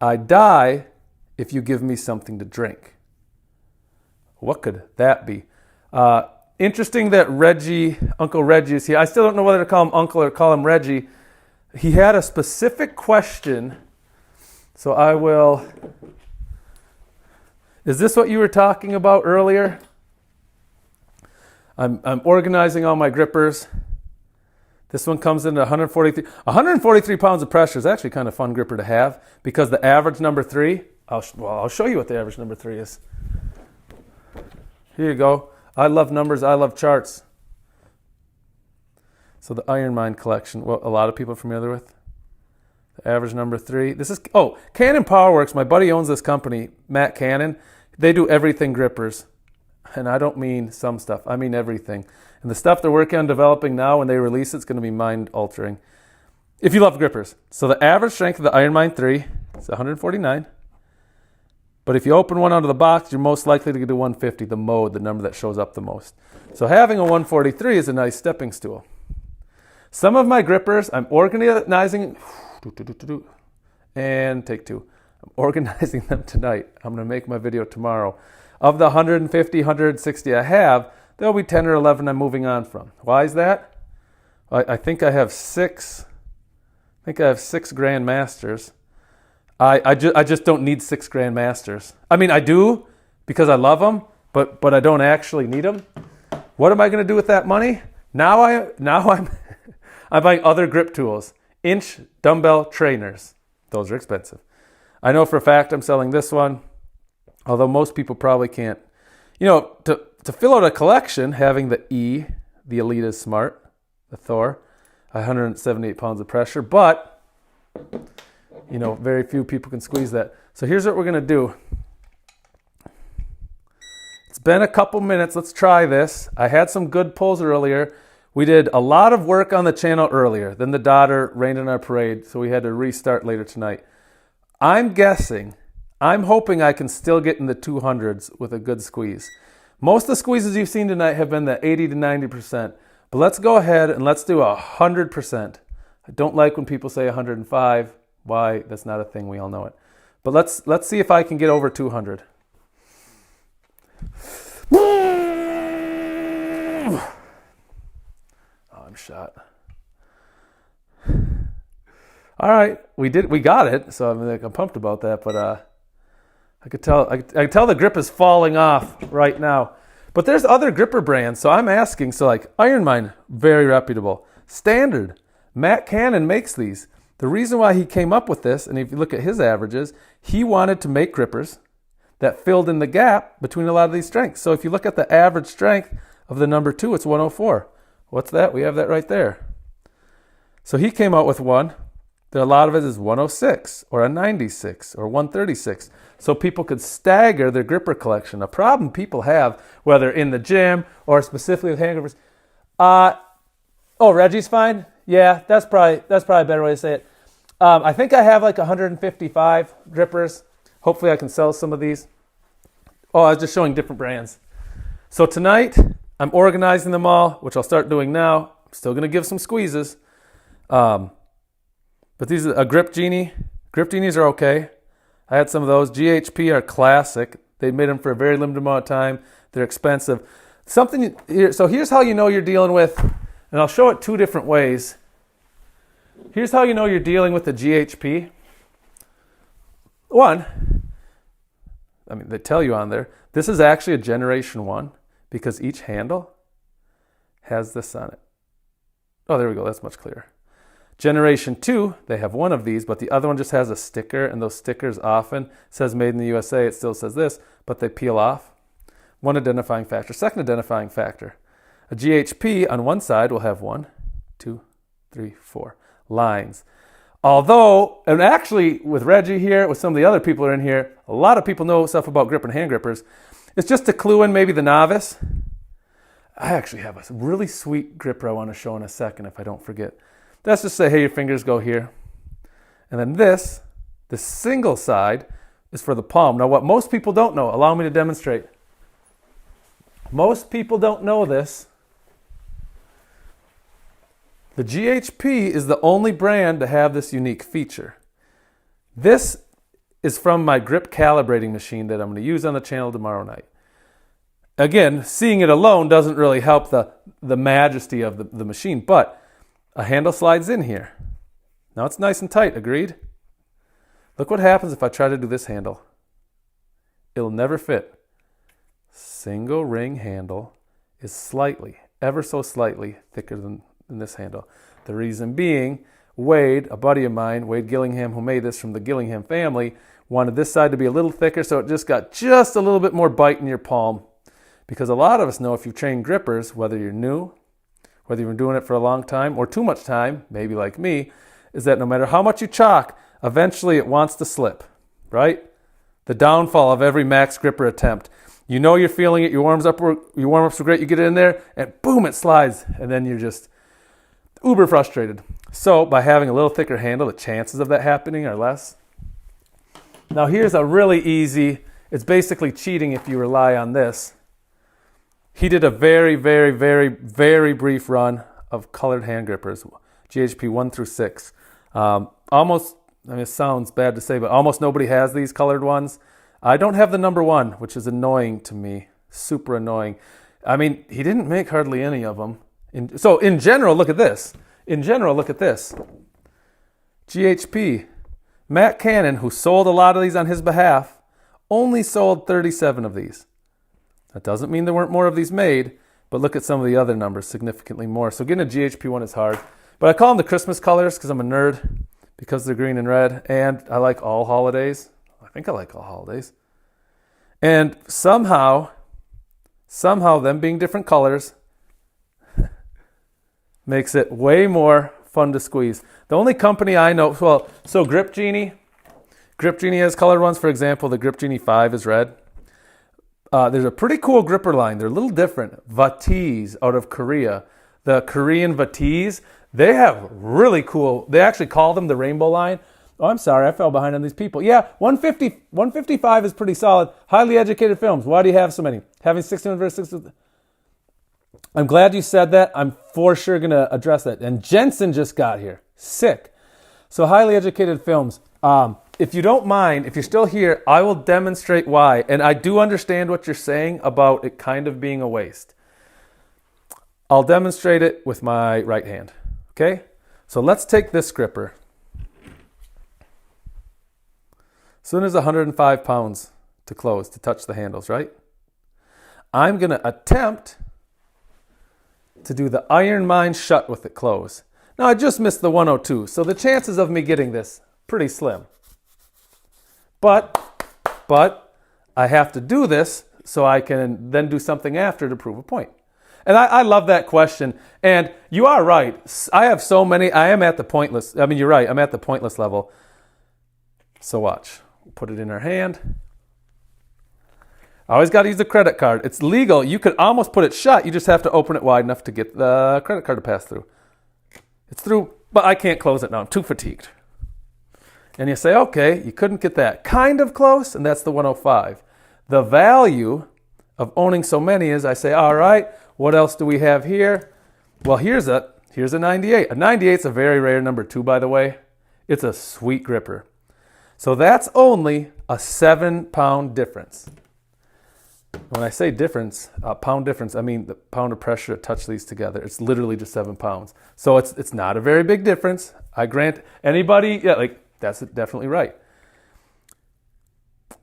I die if you give me something to drink. What could that be? Interesting that Uncle Reggie is here. I still don't know whether to call him Uncle or call him Reggie. He had a specific question, so I will... Is this what you were talking about earlier? I'm organizing all my grippers. This one comes in at 143 pounds of pressure. Is actually kind of fun gripper to have because the average number 3, I'll show you what the average number 3 is. Here you go. I love numbers. I love charts. So the Iron Mine collection, what a lot of people are familiar with. The average number 3. This is, Cannon Powerworks. My buddy owns this company, Matt Cannon. They do everything grippers. And I don't mean some stuff. I mean everything. And the stuff they're working on developing now, when they release it's going to be mind-altering. If you love grippers. So the average strength of the Iron Mine 3 is 149. But if you open one out of the box, you're most likely to get to 150, the mode, the number that shows up the most. So having a 143 is a nice stepping stool. Some of my grippers, I'm organizing... And take 2. I'm organizing them tonight. I'm going to make my video tomorrow. Of the 150, 160 I have, there'll be 10 or 11 I'm moving on from. Why is that? I think I have 6. I think I have 6 Grand Masters. I just don't need 6 Grand Masters. I mean, I do because I love them, but I don't actually need them. What am I going to do with that money? Now I'm I'm buying other grip tools. Inch dumbbell trainers. Those are expensive. I know for a fact I'm selling this one. Although most people probably can't. You know, to fill out a collection, having the E, the Elite is Smart, the Thor, 178 pounds of pressure, but, you know, very few people can squeeze that. So here's what we're going to do. It's been a couple minutes. Let's try this. I had some good pulls earlier. We did a lot of work on the channel earlier. Then the daughter rained on our parade, so we had to restart later tonight. I'm hoping I can still get in the 200s with a good squeeze. Most of the squeezes you've seen tonight have been the 80 to 90%. But let's go ahead and let's do 100%. I don't like when people say 105. Why? That's not a thing. We all know it. But let's see if I can get over 200. Oh, I'm shot. All right, we got it. So I'm pumped about that. But I could tell the grip is falling off right now. But there's other gripper brands, so I'm asking. So like Iron Mine, very reputable. Standard, Matt Cannon makes these. The reason why he came up with this, and if you look at his averages, he wanted to make grippers that filled in the gap between a lot of these strengths. So if you look at the average strength of the number 2, it's 104. What's that? We have that right there. So he came out with one. A lot of it is 106 or a 96 or 136. So people could stagger their gripper collection. A problem people have, whether in the gym or specifically with hand grippers. Reggie's fine? Yeah, that's probably a better way to say it. I think I have like 155 grippers. Hopefully I can sell some of these. I was just showing different brands. So tonight, I'm organizing them all, which I'll start doing now. I'm still going to give some squeezes. But these are a Grip Genie. Grip Genies are okay. I had some of those. GHP are classic. They made them for a very limited amount of time. They're expensive. So here's how you know you're dealing with, and I'll show it 2 different ways. Here's how you know you're dealing with the GHP. One, I mean, they tell you on there, this is actually a generation 1 because each handle has this on it. Oh, there we go. That's much clearer. Generation 2, they have one of these, but the other one just has a sticker, and those stickers often says made in the USA. It still says this, but they peel off. One identifying factor. Second identifying factor. A GHP on one side will have 1, 2, 3, 4 lines. Although, and actually with Reggie here, with some of the other people who are in here, a lot of people know stuff about grip and hand grippers. It's just to clue in maybe the novice. I actually have a really sweet gripper I want to show in a second if I don't forget. Let's just say, hey, your fingers go here. And then this single side, is for the palm. Now, what most people don't know, allow me to demonstrate. Most people don't know this. The GHP is the only brand to have this unique feature. This is from my grip calibrating machine that I'm going to use on the channel tomorrow night. Again, seeing it alone doesn't really help the majesty of the machine, but a handle slides in here. Now it's nice and tight, agreed? Look what happens if I try to do this handle. It'll never fit. Single ring handle is slightly, ever so slightly thicker than this handle. The reason being, Wade, a buddy of mine, Wade Gillingham, who made this from the Gillingham family, wanted this side to be a little thicker so it just got just a little bit more bite in your palm. Because a lot of us know if you've trained grippers, whether you're new, whether you've been doing it for a long time or too much time, maybe like me, is that no matter how much you chalk, eventually it wants to slip, right? The downfall of every max gripper attempt. You know you're feeling it, your warm-ups are great, you get it in there, and boom, it slides, and then you're just uber frustrated. So by having a little thicker handle, the chances of that happening are less. Now here's a really easy, it's basically cheating if you rely on this. He did a very, very, very, very brief run of colored hand grippers, GHP 1 through 6. Almost, I mean, it sounds bad to say, but almost nobody has these colored ones. I don't have the number 1, which is annoying to me, super annoying. I mean, he didn't make hardly any of them. So in general, look at this. In general, look at this. GHP, Matt Cannon, who sold a lot of these on his behalf, only sold 37 of these. That doesn't mean there weren't more of these made, but look at some of the other numbers, significantly more. So getting a GHP one is hard. But I call them the Christmas colors because I'm a nerd, because they're green and red, and I like all holidays. I think I like all holidays. And somehow them being different colors makes it way more fun to squeeze. The only company I know, well, so Grip Genie has colored ones. For example, the Grip Genie 5 is red. There's a pretty cool gripper line. They're a little different. Vatese out of Korea. The Korean Vatese, they have really cool, they actually call them the rainbow line. Oh, I'm sorry, I fell behind on these people. Yeah, 155 is pretty solid. Highly educated films. Why do you have so many? Having 16 versus 6. I'm glad you said that. I'm for sure going to address that. And Jensen just got here. Sick. So highly educated films. If you don't mind, if you're still here, I will demonstrate why. And I do understand what you're saying about it kind of being a waste. I'll demonstrate it with my right hand. Okay? So let's take this gripper. Soon as 105 pounds to close, to touch the handles, right? I'm going to attempt to do the iron mine shut with it closed. Now I just missed the 102, so the chances of me getting this, pretty slim. But I have to do this so I can then do something after to prove a point. And I love that question. And you are right. I have so many. I am at the pointless. I mean, you're right. I'm at the pointless level. So watch. Put it in our hand. I always got to use a credit card. It's legal. You could almost put it shut. You just have to open it wide enough to get the credit card to pass through. It's through, but I can't close it now. I'm too fatigued. And you say, okay, you couldn't get that. Kind of close, and that's the 105. The value of owning so many is I say, all right, what else do we have here? Well, here's a 98. A 98 is a very rare number 2, by the way. It's a sweet gripper. So that's only a 7-pound difference. When I say difference, pound difference, I mean the pound of pressure to touch these together. It's literally just 7 pounds. So it's not a very big difference. I grant anybody, yeah, like that's definitely right.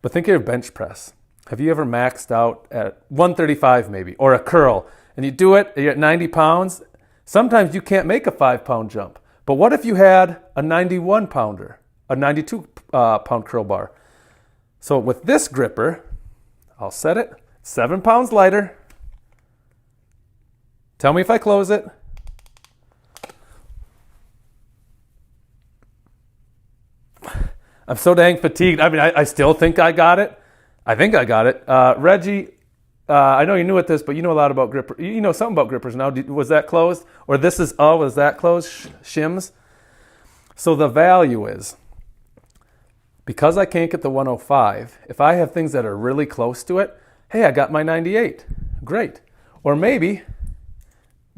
But think of your bench press. Have you ever maxed out at 135 maybe, or a curl, and you do it, you're at 90 pounds? Sometimes you can't make a 5-pound jump. But what if you had a 91 pounder, a 92 pound curl bar? So with this gripper, I'll set it 7 pounds lighter. Tell me if I close it. I'm so dang fatigued. I mean, I still think I got it. I think I got it. Reggie, I know you're new at this, but you know a lot about gripper. You know something about grippers now. Was that closed? Or this is, was that closed? Shims? So the value is, because I can't get the 105, if I have things that are really close to it, hey, I got my 98. Great. Or maybe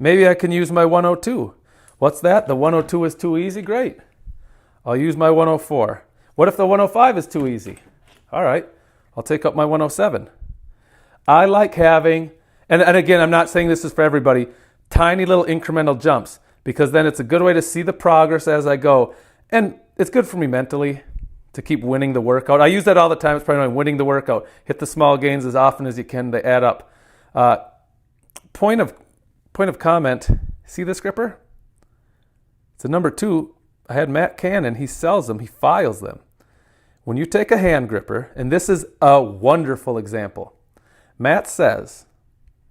I can use my 102. What's that? The 102 is too easy? Great. I'll use my 104. What if the 105 is too easy? All right, I'll take up my 107. I like having, and again, I'm not saying this is for everybody, tiny little incremental jumps, because then it's a good way to see the progress as I go. And it's good for me mentally to keep winning the workout. I use that all the time. It's probably why I'm winning the workout. Hit the small gains as often as you can. They add up. Point of comment, see this gripper? It's a number 2. I had Matt Cannon, he sells them, he files them. When you take a hand gripper, and this is a wonderful example, Matt says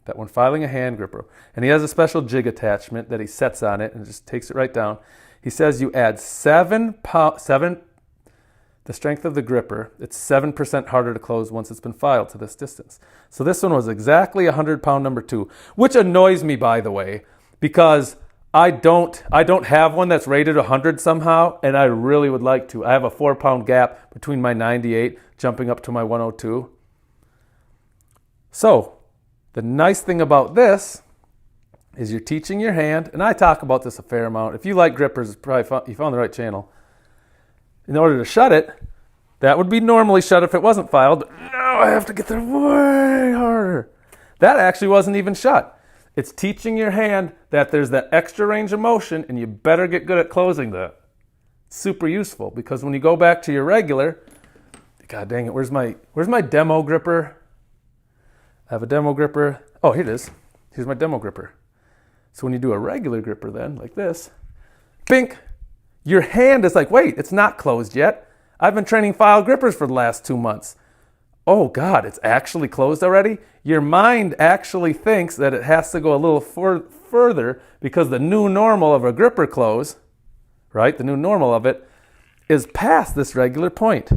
that when filing a hand gripper, and he has a special jig attachment that he sets on it and just takes it right down, he says you add 7, the strength of the gripper, it's 7% harder to close once it's been filed to this distance. So this one was exactly 100 pound number 2, which annoys me, by the way, because I don't have one that's rated 100 somehow, and I really would like to. I have a 4-pound gap between my 98 jumping up to my 102. So the nice thing about this is you're teaching your hand, and I talk about this a fair amount. If you like grippers, you found the right channel. In order to shut it, that would be normally shut if it wasn't filed, but now I have to get there way harder. That actually wasn't even shut. It's teaching your hand that there's that extra range of motion, and you better get good at closing that. It's super useful, because when you go back to your regular, God dang it, where's my demo gripper? I have a demo gripper. Oh, here it is. Here's my demo gripper. So when you do a regular gripper then, like this, bink, your hand is like, wait, it's not closed yet. I've been training file grippers for the last 2 months. Oh God, it's actually closed already? Your mind actually thinks that it has to go a little further, because the new normal of a gripper close, right, the new normal of it, is past this regular point.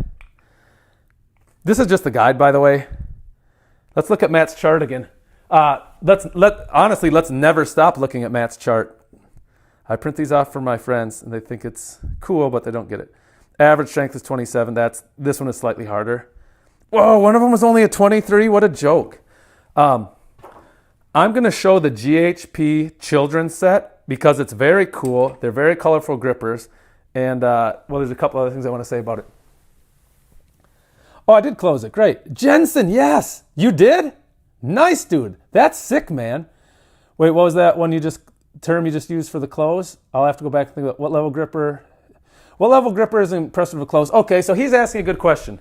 This is just a guide, by the way. Let's look at Matt's chart again. Honestly, let's never stop looking at Matt's chart. I print these off for my friends, and they think it's cool, but they don't get it. Average strength is 27. This one is slightly harder. Whoa, one of them was only a 23. What a joke. I'm going to show the GHP children's set because it's very cool. They're very colorful grippers. And, there's a couple other things I want to say about it. Oh, I did close it. Great. Jensen, yes. You did? Nice, dude. That's sick, man. Wait, what was that term you just used for the close? I'll have to go back and think about what level gripper is impressive to close? Okay, so he's asking a good question.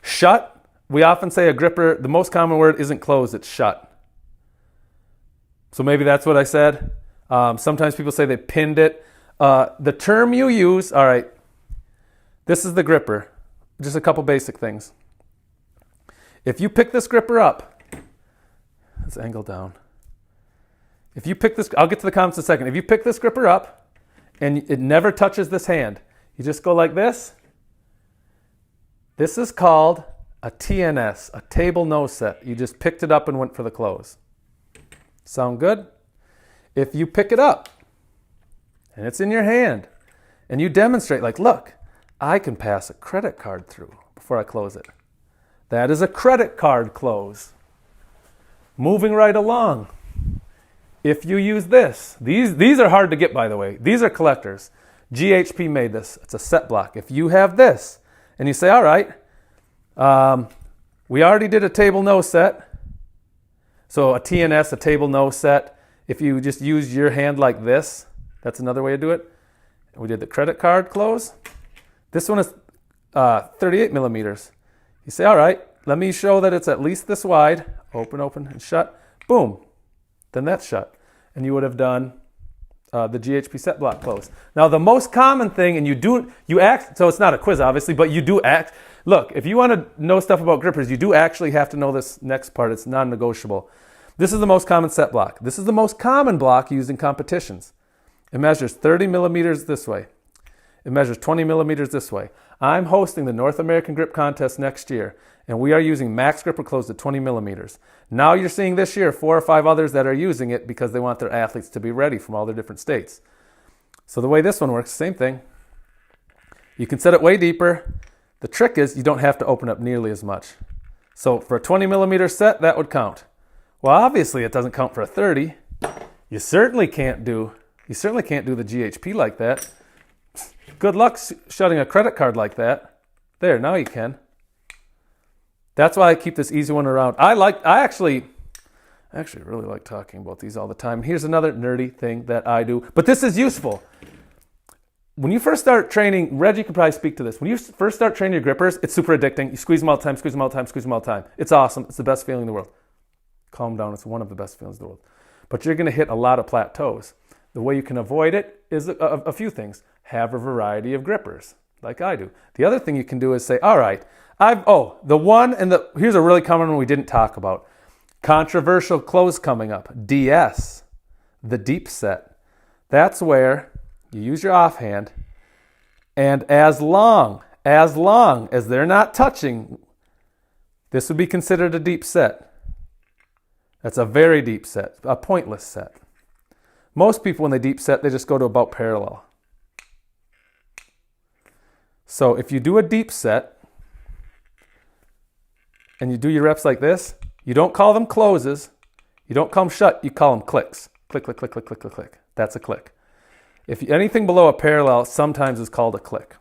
Shut. We often say a gripper, the most common word isn't closed, it's shut. So maybe that's what I said. Sometimes people say they pinned it. The term you use, all right, this is the gripper. Just a couple basic things. If you pick this gripper up, let's angle down. If you pick this, I'll get to the comments in a second. If you pick this gripper up and it never touches this hand, you just go like this. This is called a TNS, a table nose set. You just picked it up and went for the close. Sound good? If you pick it up and it's in your hand and you demonstrate, like, look, I can pass a credit card through before I close it. That is a credit card close. Moving right along. If you use this, these are hard to get, by the way. These are collectors. GHP made this. It's a set block. If you have this and you say, all right, we already did a table nose set. So a TNS, a table nose set. If you just use your hand like this, that's another way to do it. And we did the credit card close. This one is 38 millimeters. You say, all right, let me show that it's at least this wide. Open, open, and shut. Boom. Then that's shut. And you would have done the GHP set block close. Now, the most common thing, and you act, so it's not a quiz, obviously, but you do act. Look, if you want to know stuff about grippers, you do actually have to know this next part. It's non-negotiable. This is the most common set block. This is the most common block used in competitions. It measures 30 millimeters this way. It measures 20 millimeters this way. I'm hosting the North American Grip Contest next year, and we are using max gripper close at 20 millimeters. Now you're seeing this year 4 or 5 others that are using it because they want their athletes to be ready from all their different states. So the way this one works, same thing. You can set it way deeper. The trick is you don't have to open up nearly as much. So for a 20 millimeter set, that would count. Well, obviously it doesn't count for a 30. You certainly can't do the GHP like that. Good luck shutting a credit card like that. There, now you can. That's why I keep this easy one around. I actually really like talking about these all the time. Here's another nerdy thing that I do, but this is useful. When you first start training, Reggie could probably speak to this. When you first start training your grippers, it's super addicting. You squeeze them all the time, squeeze them all the time, squeeze them all the time. It's awesome. It's the best feeling in the world. Calm down. It's one of the best feelings in the world. But you're going to hit a lot of plateaus. The way you can avoid it is a few things. Have a variety of grippers, like I do. The other thing you can do is say, all right, here's a really common one we didn't talk about. Controversial close coming up. DS, the deep set. That's where you use your offhand, and as long as they're not touching, this would be considered a deep set. That's a very deep set, a pointless set. Most people, when they deep set, they just go to about parallel. So if you do a deep set and you do your reps like this, you don't call them closes, you don't call them shut, you call them clicks. Click, click, click, click, click, click, click. That's a click. If anything below a parallel sometimes is called a click.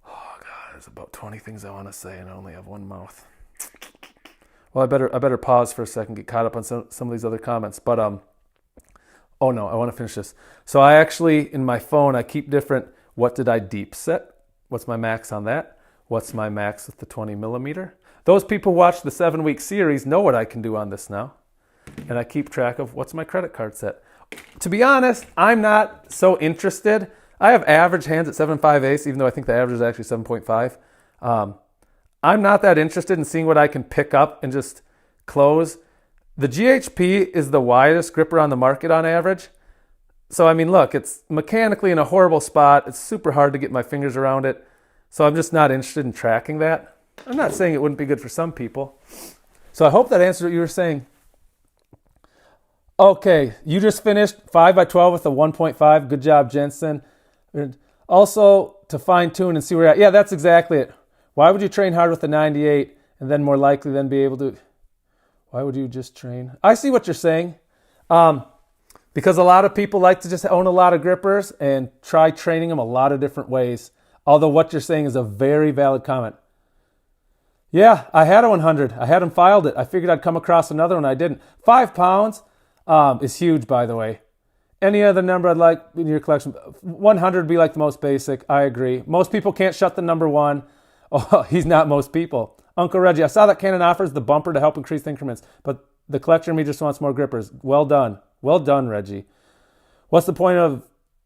Oh God, there's about 20 things I want to say and I only have one mouth. Well, I better pause for a second, get caught up on some of these other comments. But oh no, I want to finish this. So I actually, in my phone, I keep different. What did I deep set? What's my max on that? What's my max with the 20 millimeter? Those people who watch the 7-week series know what I can do on this now. And I keep track of what's my credit card set. To be honest, I'm not so interested. I have average hands at 7.5/8, even though I think the average is actually 7.5. I'm not that interested in seeing what I can pick up and just close. The GHP is the widest gripper on the market on average. So, I mean, look, it's mechanically in a horrible spot. It's super hard to get my fingers around it. So I'm just not interested in tracking that. I'm not saying it wouldn't be good for some people. So I hope that answers what you were saying. Okay, you just finished 5x12 with a 1.5. Good job, Jensen. Also, to fine tune and see where you're at. Yeah, that's exactly it. Why would you train hard with a 98 and then more likely then be able to... Why would you just train? I see what you're saying. Because a lot of people like to just own a lot of grippers and try training them a lot of different ways. Although what you're saying is a very valid comment. Yeah, I had a 100. I hadn't filed it. I figured I'd come across another one. I didn't. 5 pounds is huge, by the way. Any other number I'd like in your collection? 100 would be like the most basic. I agree. Most people can't shut the number 1. Oh, he's not most people. Uncle Reggie, I saw that Canon offers the bumper to help increase the increments, but the collector in me just wants more grippers. Well done. Well done, Reggie. What's the point of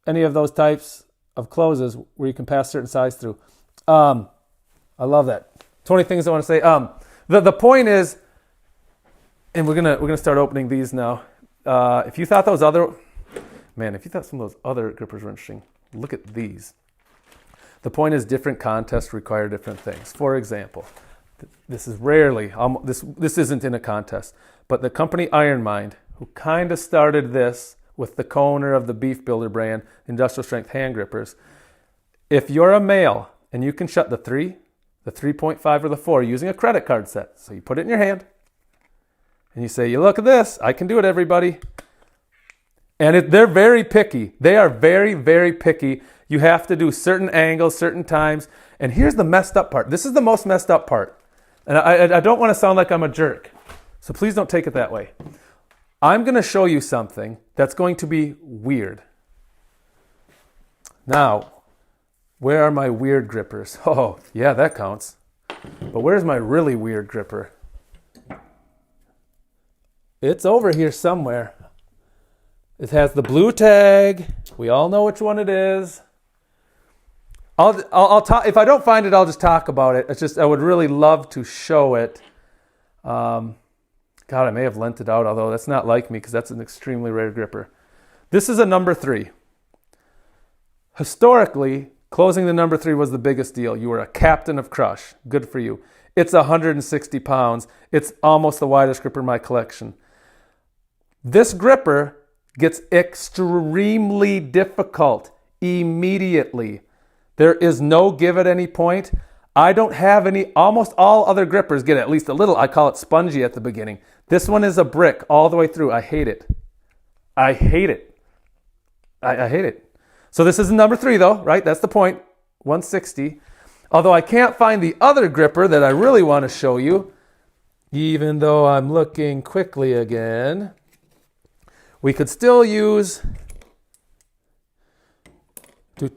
any of those types of closes where you can pass certain size through? I love that. 20 things I want to say. The point is, and we're gonna start opening these now. If you thought some of those other grippers were interesting, look at these. The point is, different contests require different things. For example, this is rarely, this isn't in a contest, but the company Iron Mind, who kind of started this with the co-owner of the Beef Builder brand, industrial strength hand grippers. If you're a male and you can shut the 3, the 3.5, or the 4 using a credit card set, so you put it in your hand and you say, you look at this, I can do it, everybody. And they're very picky. They are very, very picky. You have to do certain angles, certain times. And here's the messed up part. This is the most messed up part. And I don't want to sound like I'm a jerk, so please don't take it that way. I'm going to show you something that's going to be weird. Now, Where are my weird grippers? Oh, yeah, that counts. But where's my really weird gripper? It's over here somewhere. It has the blue tag. We all know which one it is. I'll talk. If I don't find it, I'll just talk about it. It's just I would really love to show it. God, I may have lent it out, although that's not like me because that's an extremely rare gripper. This is a number 3. Historically, closing the number 3 was the biggest deal. You were a captain of crush. Good for you. It's 160 pounds. It's almost the widest gripper in my collection. This gripper gets extremely difficult immediately. There is no give at any point. I don't have any. Almost all other grippers get at least a little. I call it spongy at the beginning. This one is a brick all the way through. I hate it. I hate it. I hate it. So this is number 3 though, right? That's the point. 160. Although I can't find the other gripper that I really want to show you, even though I'm looking quickly again. We could still use, we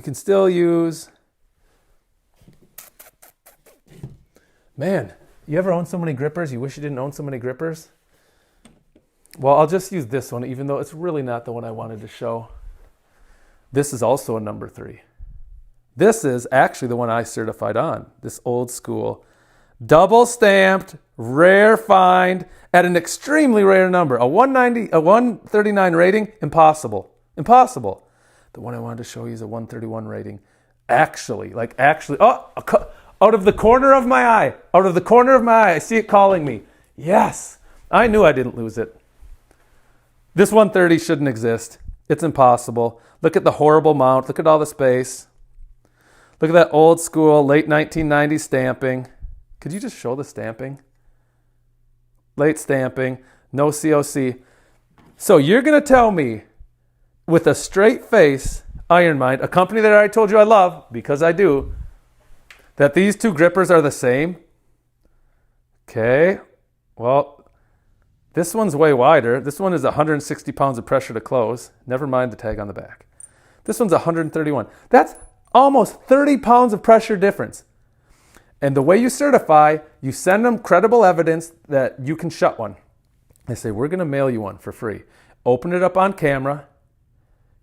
can still use, man, you ever own so many grippers? You wish you didn't own so many grippers? Well, I'll just use this one, even though it's really not the one I wanted to show. This is also a number 3. This is actually the one I certified on, this old school, double stamped, rare find, at an extremely rare number. A 139 rating, impossible. Impossible. The one I wanted to show you is a 131 rating. Actually, out of the corner of my eye, I see it calling me. Yes, I knew I didn't lose it. This 130 shouldn't exist. It's impossible. Look at the horrible mount. Look at all the space. Look at that old school, late 1990s stamping. Could you just show the stamping? Late stamping, no COC. So you're going to tell me, with a straight face, Iron Mind, a company that I told you I love, because I do, that these two grippers are the same? Okay, well, this one's way wider. This one is 160 pounds of pressure to close. Never mind the tag on the back. This one's 131. That's almost 30 pounds of pressure difference. And the way you certify, you send them credible evidence that you can shut one. They say, we're going to mail you one for free. Open it up on camera.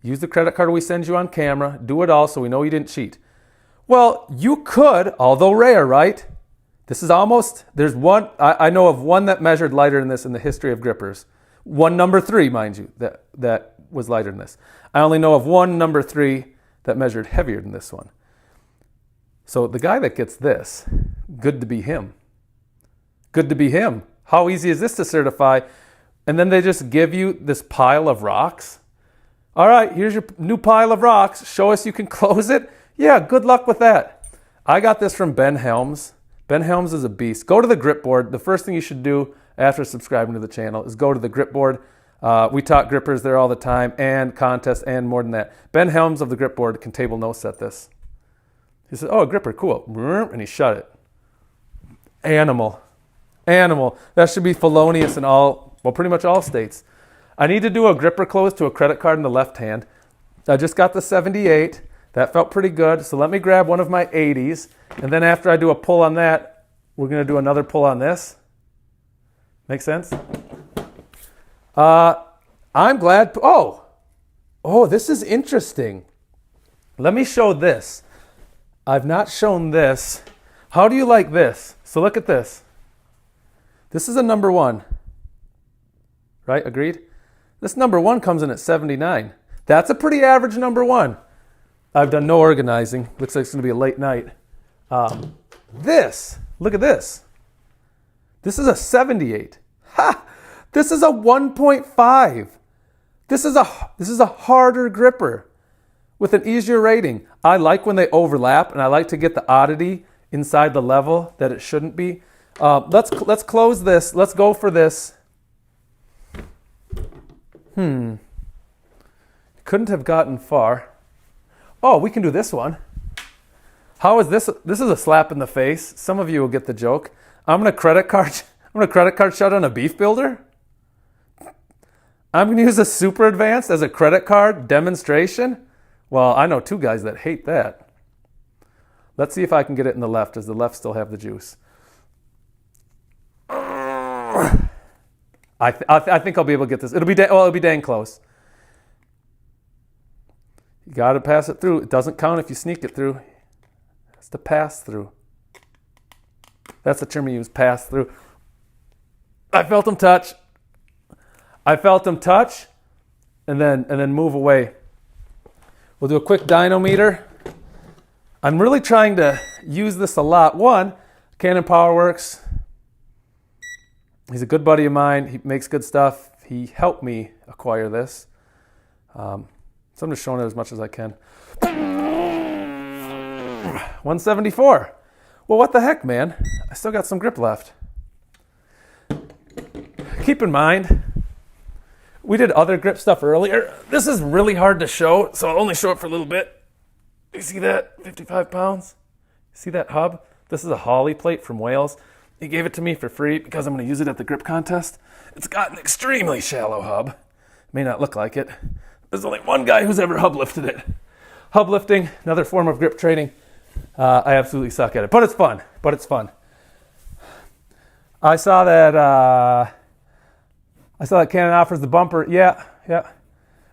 Use the credit card we send you on camera. Do it all so we know you didn't cheat. Well, you could, although rare, right? This is almost, there's one, I know of one that measured lighter than this in the history of grippers. One number 3, mind you, that was lighter than this. I only know of one number 3 that measured heavier than this one. So the guy that gets this, good to be him. Good to be him. How easy is this to certify? And then they just give you this pile of rocks. All right, here's your new pile of rocks. Show us you can close it. Yeah, good luck with that. I got this from Ben Helms. Ben Helms is a beast. Go to the grip board. The first thing you should do after subscribing to the channel is go to the grip board. We talk grippers there all the time, and contests, and more than that. Ben Helms of the grip board can table no set this. He said, oh, a gripper, cool. And he shut it. Animal. That should be felonious in all, well, pretty much all states. I need to do a gripper close to a credit card in the left hand. I just got the 78. That felt pretty good. So let me grab one of my 80s. And then after I do a pull on that, we're going to do another pull on this. Make sense? I'm glad. Oh, this is interesting. Let me show this. I've not shown this. How do you like this? So look at this. This is a number 1. Right? Agreed? This number 1 comes in at 79. That's a pretty average number 1. I've done no organizing. Looks like it's going to be a late night. Look at this. This is a 78. Ha! This is a 1.5. This is a harder gripper with an easier rating. I like when they overlap, and I like to get the oddity inside the level that it shouldn't be. Let's close this. Let's go for this. Couldn't have gotten far. Oh, we can do this one. How is this? This is a slap in the face. Some of you will get the joke. I'm gonna credit card shut on a beef builder. I'm gonna use a super advanced as a credit card demonstration. Well, I know 2 guys that hate that. Let's see if I can get it in the left. Does the left still have the juice? I think I'll be able to get this. It'll be dang close. You got to pass it through. It doesn't count if you sneak it through. It's the pass through. That's the term you use, pass through. I felt him touch. And then move away. We'll do a quick dynometer. I'm really trying to use this a lot. One, Canon PowerWorks. He's a good buddy of mine. He makes good stuff. He helped me acquire this. So I'm just showing it as much as I can. 174. Well, what the heck, man? I still got some grip left. Keep in mind, we did other grip stuff earlier. This is really hard to show, so I'll only show it for a little bit. You see that? 55 pounds? See that hub? This is a Holly plate from Wales. He gave it to me for free because I'm going to use it at the grip contest. It's got an extremely shallow hub. May not look like it. There's only one guy who's ever hub lifted it. Hub lifting, another form of grip training. I absolutely suck at it, but it's fun. I saw that Canon offers the bumper. Yeah.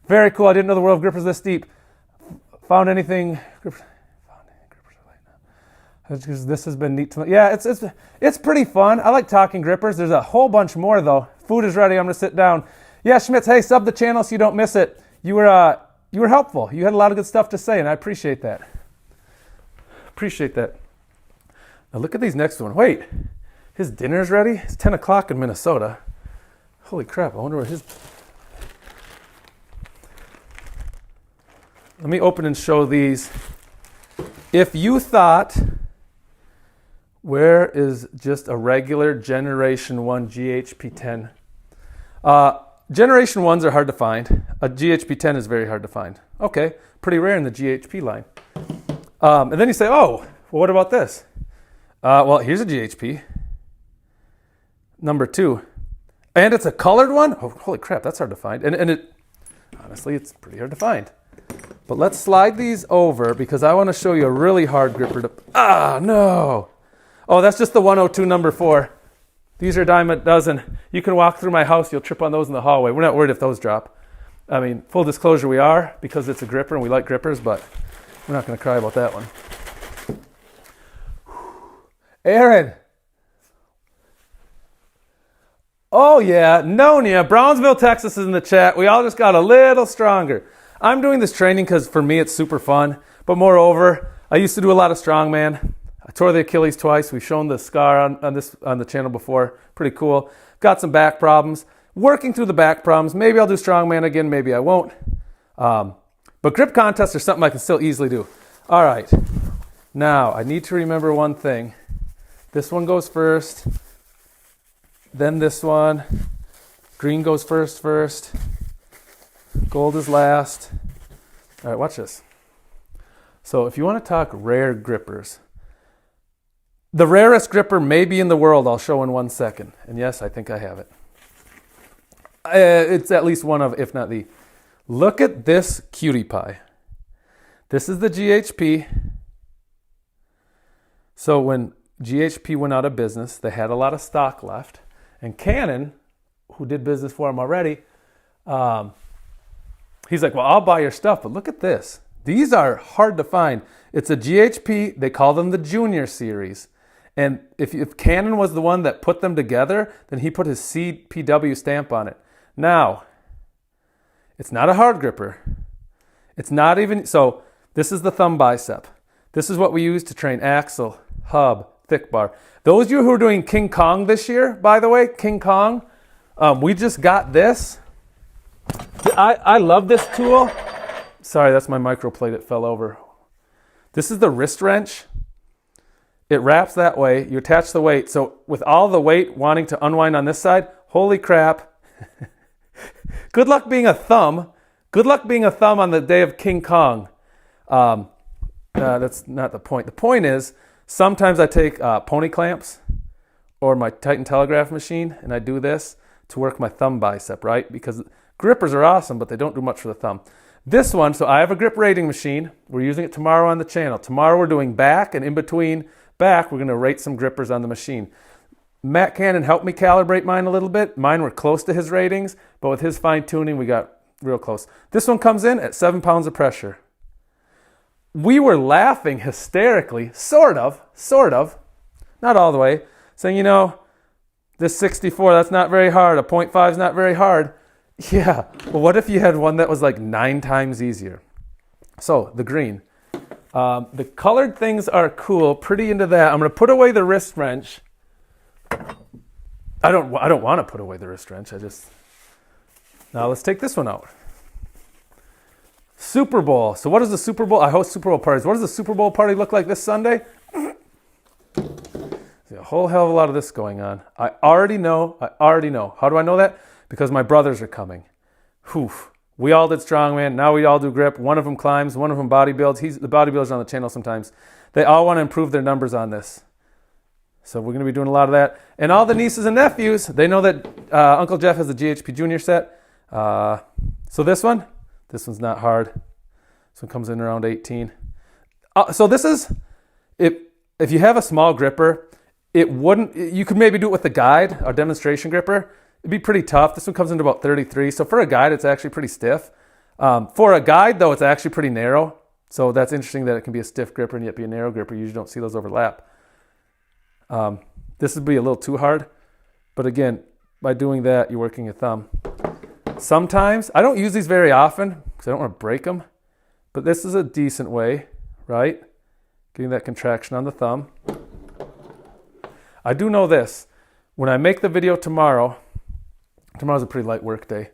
Very cool. I didn't know the world of grippers this deep. Found anything? This has been neat to know. Yeah, it's pretty fun. I like talking grippers. There's a whole bunch more though. Food is ready. I'm gonna sit down. Yeah, Schmitz. Hey, sub the channel so you don't miss it. You were helpful. You had a lot of good stuff to say, and I appreciate that. Now look at these next one. Wait, his dinner's ready? It's 10 o'clock in Minnesota. Holy crap, I wonder where his... Let me open and show these. If you thought, where is just a regular Generation 1 GHP10? Generation 1s are hard to find. A GHP10 is very hard to find. Okay, pretty rare in the GHP line. And then you say, oh, well, what about this? Well, here's a GHP. Number 2. And it's a colored one? Oh, holy crap, that's hard to find. And it, honestly, it's pretty hard to find. But let's slide these over because I want to show you a really hard gripper to... no. Oh, that's just the 102 number 4. These are a dime a dozen. You can walk through my house, you'll trip on those in the hallway. We're not worried if those drop. I mean, full disclosure, we are because it's a gripper and we like grippers, but we're not going to cry about that one. Aaron. Oh yeah, Nonia, Brownsville, Texas is in the chat. We all just got a little stronger. I'm doing this training because for me it's super fun, but moreover, I used to do a lot of strongman. I tore the Achilles twice. We've shown the scar on the channel before. Pretty cool. Got some back problems. Working through the back problems. Maybe I'll do strongman again. Maybe I won't. But grip contests are something I can still easily do. All right. Now, I need to remember one thing. This one goes first. Then this one. Green goes first. Gold is last. All right, watch this. So if you want to talk rare grippers, the rarest gripper maybe in the world I'll show in 1 second. And yes, I think I have it. It's at least one of, if not the. Look at this cutie pie. This is the GHP. So when GHP went out of business, they had a lot of stock left. And Canon, who did business for him already, he's like, well, I'll buy your stuff, but look at this. These are hard to find. It's a GHP. They call them the Junior Series. And if Canon was the one that put them together, then he put his CPW stamp on it. Now, it's not a hard gripper. It's not even, so this is the thumb bicep. This is what we use to train axle, hub, thick bar. Those of you who are doing King Kong this year, by the way, King Kong, we just got this. I love this tool. Sorry, that's my microplate. It fell over. This is the wrist wrench. It wraps that way. You attach the weight. So with all the weight wanting to unwind on this side, holy crap. Good luck being a thumb. Good luck being a thumb on the day of King Kong. That's not the point. The point is, sometimes I take pony clamps or my Titan telegraph machine and I do this to work my thumb bicep, right? Because grippers are awesome, but they don't do much for the thumb. This one, so I have a grip rating machine. We're using it tomorrow on the channel. Tomorrow we're doing back, and in between back, we're going to rate some grippers on the machine. Matt Cannon helped me calibrate mine a little bit. Mine were close to his ratings, but with his fine tuning, we got real close. This one comes in at 7 pounds of pressure. We were laughing hysterically, sort of, not all the way, saying, you know, this 64, that's not very hard. A 0.5 is not very hard. Yeah, well, what if you had one that was like 9 times easier? So, the green. The colored things are cool, pretty into that. I'm going to put away the wrist wrench. I don't want to put away the wrist wrench. Now let's take this one out. Super Bowl. So what does the Super Bowl? I host Super Bowl parties. What does the Super Bowl party look like this Sunday? There's a whole hell of a lot of this going on. I already know. How do I know that? Because my brothers are coming. Whew. We all did strongman. Now we all do grip. One of them climbs. One of them bodybuilds. The bodybuilder's on the channel sometimes. They all want to improve their numbers on this. So we're going to be doing a lot of that. And all the nieces and nephews, they know that Uncle Jeff has the GHP Junior set. So this one's not hard. This one comes in around 18. So this is, if you have a small gripper, you could maybe do it with a guide, a demonstration gripper. It'd be pretty tough. This one comes in about 33. So for a guide, it's actually pretty stiff. For a guide, though, it's actually pretty narrow. So that's interesting that it can be a stiff gripper and yet be a narrow gripper. You usually don't see those overlap. This would be a little too hard. But again, by doing that, you're working your thumb. Sometimes, I don't use these very often because I don't want to break them. But this is a decent way, right? Getting that contraction on the thumb. I do know this. When I make the video tomorrow's a pretty light work day.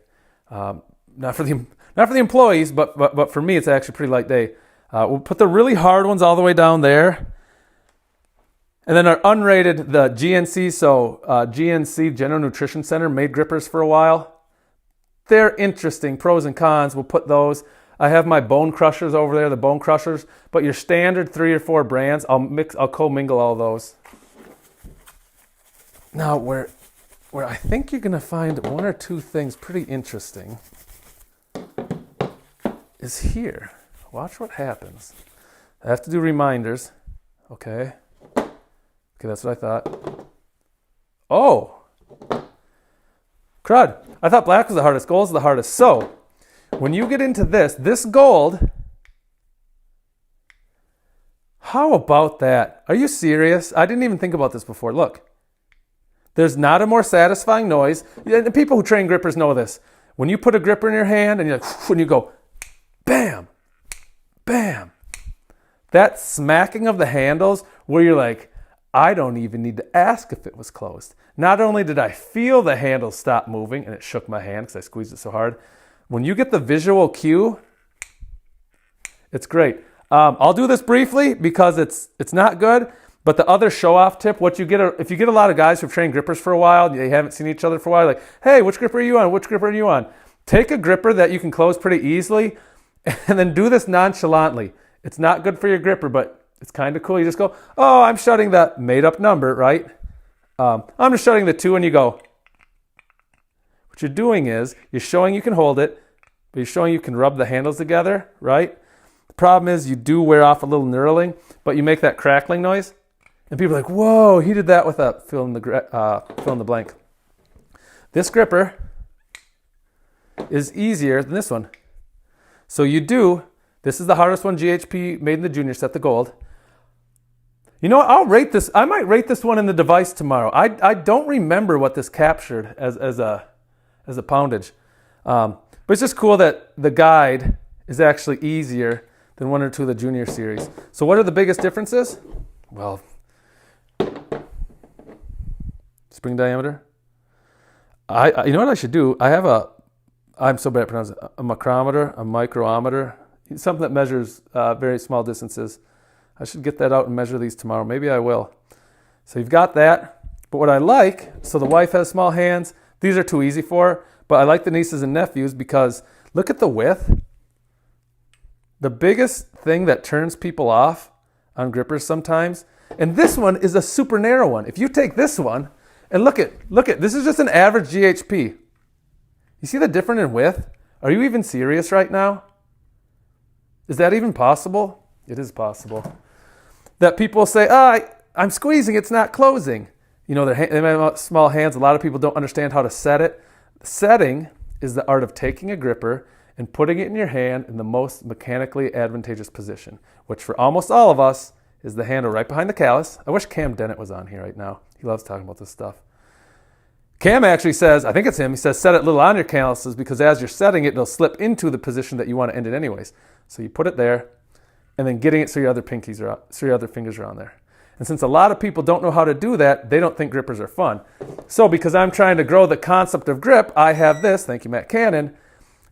Not for the employees, but for me, it's actually a pretty light day. We'll put the really hard ones all the way down there. And then our unrated, the GNC, GNC, General Nutrition Center, made grippers for a while. They're interesting, pros and cons. We'll put those. I have my bone crushers over there, the bone crushers. But your standard 3 or 4 brands, I'll co-mingle all those. Now, where I think you're going to find 1 or 2 things pretty interesting is here. Watch what happens. I have to do reminders. Okay, that's what I thought. Oh! Crud. I thought black was the hardest. Gold's the hardest. So, when you get into this gold, how about that? Are you serious? I didn't even think about this before. Look. There's not a more satisfying noise. And people who train grippers know this. When you put a gripper in your hand and you're like, when you go, bam, bam. That smacking of the handles where you're like, I don't even need to ask if it was closed. Not only did I feel the handle stop moving, and it shook my hand because I squeezed it so hard. When you get the visual cue, it's great. I'll do this briefly because it's not good. But the other show-off tip, if you get a lot of guys who've trained grippers for a while, they haven't seen each other for a while, like, hey, which gripper are you on? Which gripper are you on? Take a gripper that you can close pretty easily, and then do this nonchalantly. It's not good for your gripper, but it's kind of cool. You just go, oh, I'm shutting the made-up number, right? I'm just shutting the 2, and you go. What you're doing is, you're showing you can hold it, but you're showing you can rub the handles together, right? The problem is you do wear off a little knurling, but you make that crackling noise. And people are like, whoa, he did that with a fill in the blank. This gripper is easier than this one. So this is the hardest one, GHP made in the junior set, the gold. You know what, I might rate this one in the device tomorrow. I don't remember what this captured as a poundage. But it's just cool that the guide is actually easier than 1 or 2 of the junior series. So what are the biggest differences? Well, spring diameter. You know what I should do? I'm so bad at pronouncing it, a micrometer, a micrometer, something that measures very small distances. I should get that out and measure these tomorrow. Maybe I will. So you've got that. But what I like, so the wife has small hands. These are too easy for her. But I like the nieces and nephews because look at the width. The biggest thing that turns people off on grippers sometimes, and this one is a super narrow one. If you take this one, and look at, this is just an average GHP. You see the difference in width? Are you even serious right now? Is that even possible? It is possible. That people say, I'm squeezing, it's not closing. You know, they have small hands. A lot of people don't understand how to set it. Setting is the art of taking a gripper and putting it in your hand in the most mechanically advantageous position, which for almost all of us is the handle right behind the callus. I wish Cam Dennett was on here right now. He loves talking about this stuff. Cam actually says, I think it's him, he says set it a little on your calluses because as you're setting it, it'll slip into the position that you want to end it anyways. So you put it there and then getting it so your other fingers are on there. And since a lot of people don't know how to do that, they don't think grippers are fun. So because I'm trying to grow the concept of grip, I have this, thank you Matt Cannon,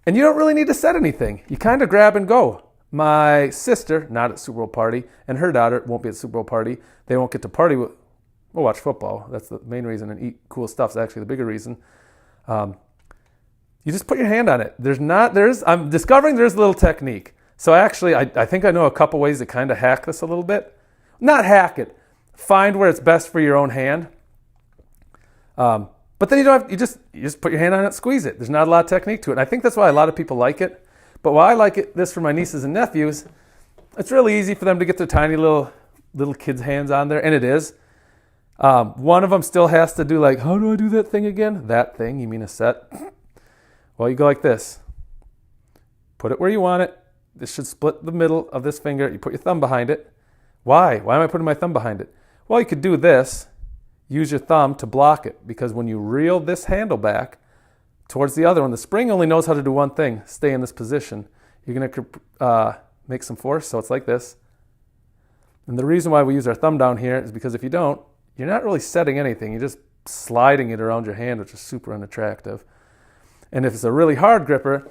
and you don't really need to set anything. You kind of grab and go. My sister, not at Super Bowl party, and her daughter won't be at Super Bowl party. They won't get to party with, we'll watch football. That's the main reason, and eat cool stuff is actually the bigger reason. You just put your hand on it. I'm discovering there's a little technique. So actually, I think I know a couple ways to kind of hack this a little bit. Not hack it. Find where it's best for your own hand. But then you just put your hand on it, squeeze it. There's not a lot of technique to it. And I think that's why a lot of people like it. But why I like this for my nieces and nephews, it's really easy for them to get their tiny little kids' hands on there, and it is. One of them still has to do like, how do I do that thing again? That thing, you mean a set? Well, you go like this. Put it where you want it. This should split the middle of this finger. You put your thumb behind it. Why? Why am I putting my thumb behind it? Well, you could do this. Use your thumb to block it, because when you reel this handle back towards the other one, the spring only knows how to do one thing, stay in this position. You're going to make some force, so it's like this. And the reason why we use our thumb down here is because if you don't, you're not really setting anything. You're just sliding it around your hand, which is super unattractive. And if it's a really hard gripper,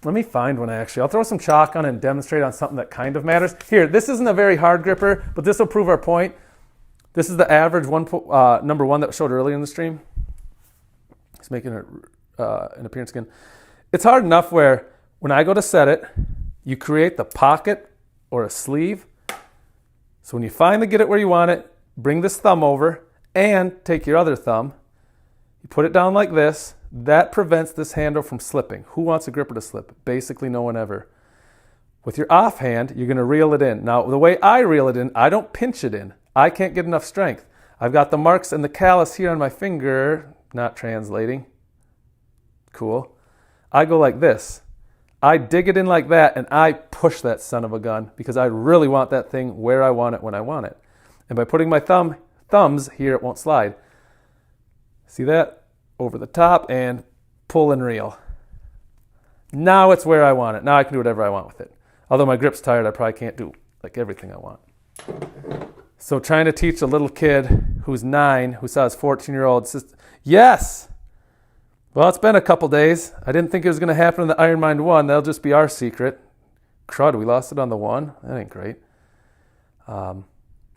let me find one actually. I'll throw some chalk on and demonstrate on something that kind of matters. Here, this isn't a very hard gripper, but this will prove our point. This is the average number one that showed earlier in the stream. It's making an appearance again. It's hard enough where when I go to set it, you create the pocket or a sleeve. So when you finally get it where you want it, bring this thumb over and take your other thumb. You put it down like this. That prevents this handle from slipping. Who wants a gripper to slip? Basically no one ever. With your offhand, you're going to reel it in. Now, the way I reel it in, I don't pinch it in. I can't get enough strength. I've got the marks and the callus here on my finger, not translating. Cool. I go like this. I dig it in like that, and I push that son of a gun because I really want that thing where I want it when I want it. And by putting my thumbs here, it won't slide. See that? Over the top and pull and reel. Now it's where I want it. Now I can do whatever I want with it. Although my grip's tired, I probably can't do like everything I want. So trying to teach a little kid who's 9, who saw his 14-year-old sister. Yes! Well, it's been a couple days. I didn't think it was going to happen in the Iron Mind 1. That'll just be our secret. Crud, we lost it on the 1. That ain't great.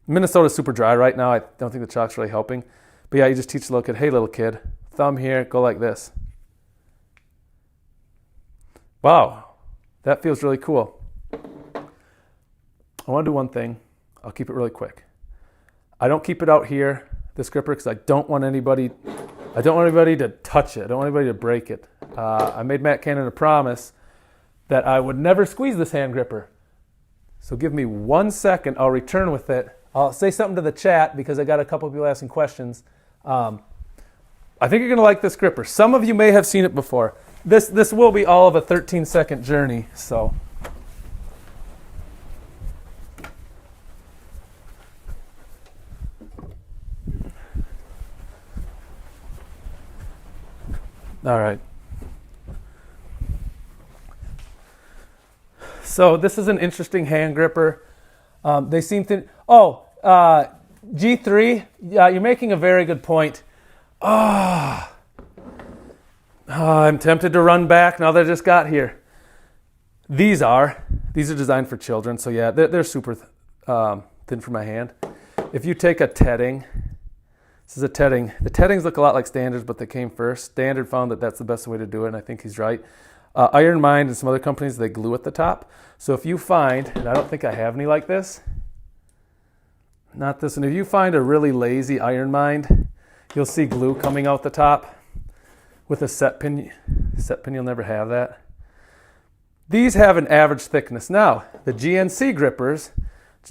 Minnesota's super dry right now. I don't think the chalk's really helping. But yeah, you just teach a little kid, hey, little kid, thumb here, go like this. Wow, that feels really cool. I want to do one thing. I'll keep it really quick. I don't keep it out here, this gripper, because I don't want anybody to touch it. I don't want anybody to break it. I made Matt Cannon a promise that I would never squeeze this hand gripper. So give me 1 second. I'll return with it. I'll say something to the chat because I got a couple of people asking questions. I think you're going to like this gripper. Some of you may have seen it before. This will be all of a 13-second journey. So. All right. So this is an interesting hand gripper. They seem to... G3, you're making a very good point. I'm tempted to run back now that I just got here. These are designed for children, so yeah, they're super thin for my hand. If you take a tedding, this is a tedding. The teddings look a lot like standards, but they came first. Standard found that that's the best way to do it, and I think he's right. Iron Mind and some other companies, they glue at the top. So if you find, and I don't think I have any like this, not this one. If you find a really lazy Iron Mind, you'll see glue coming out the top with a set pin. Set pin, you'll never have that. These have an average thickness. Now, the GNC grippers,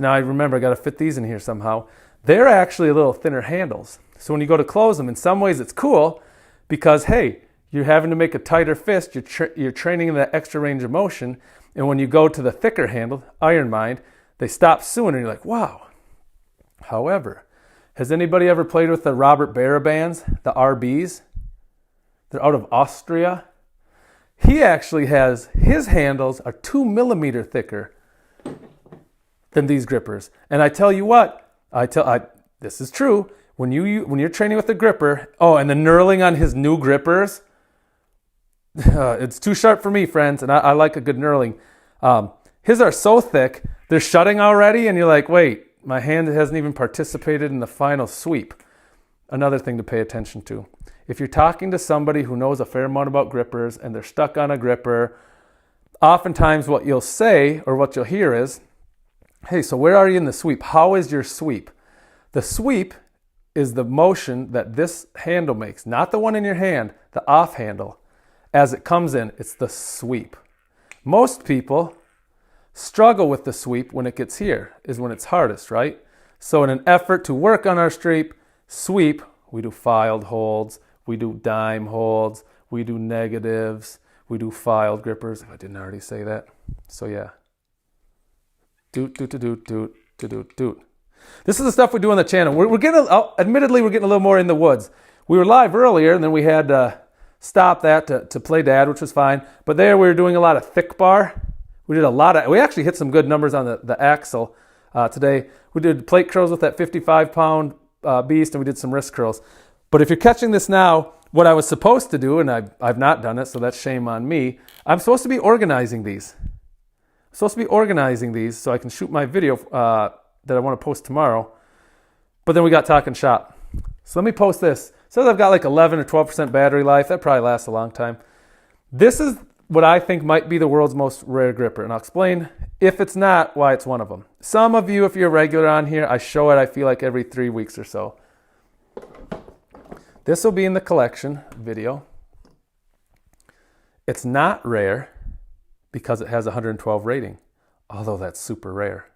now I remember I got to fit these in here somehow, they're actually a little thinner handles. So when you go to close them, in some ways it's cool because, hey, you're having to make a tighter fist, you're training that extra range of motion, and when you go to the thicker handle, Iron Mind, they stop sooner and you're like, wow. However, has anybody ever played with the Robert Barra bands, the RBs? They're out of Austria. He actually has, his handles are 2 millimeter thicker than these grippers. And I tell you what, this is true, when you're training with a gripper, and the knurling on his new grippers, it's too sharp for me, friends, and I like a good knurling. His are so thick, they're shutting already, and you're like, wait, my hand hasn't even participated in the final sweep. Another thing to pay attention to. If you're talking to somebody who knows a fair amount about grippers and they're stuck on a gripper, oftentimes what you'll say or what you'll hear is, hey, so where are you in the sweep? How is your sweep? The sweep is the motion that this handle makes, not the one in your hand, the off handle. As it comes in, it's the sweep. Most people struggle with the sweep when it gets here, is when it's hardest, right? So in an effort to work on our sweep, we do filed holds, we do dime holds, we do negatives, we do filed grippers, if I didn't already say that. So yeah. Doot, doot, doot, doot, doot, doot, doot. This is the stuff we do on the channel. Admittedly, we're getting a little more in the woods. We were live earlier, and then we had to stop that to play dad, which was fine. But there we were doing a lot of thick bar. We actually hit some good numbers on the axle today. We did plate curls with that 55-pound beast, and we did some wrist curls. But if you're catching this now, what I was supposed to do, and I've not done it, so that's shame on me, I'm supposed to be organizing these. So I can shoot my video that I want to post tomorrow. But then we got talking shop. So let me post this. So I've got like 11 or 12% battery life. That probably lasts a long time. This is what I think might be the world's most rare gripper. And I'll explain, if it's not, why it's one of them. Some of you, if you're regular on here, I show it, I feel like every 3 weeks or so. This will be in the collection video. It's not rare because it has 112 rating, although that's super rare.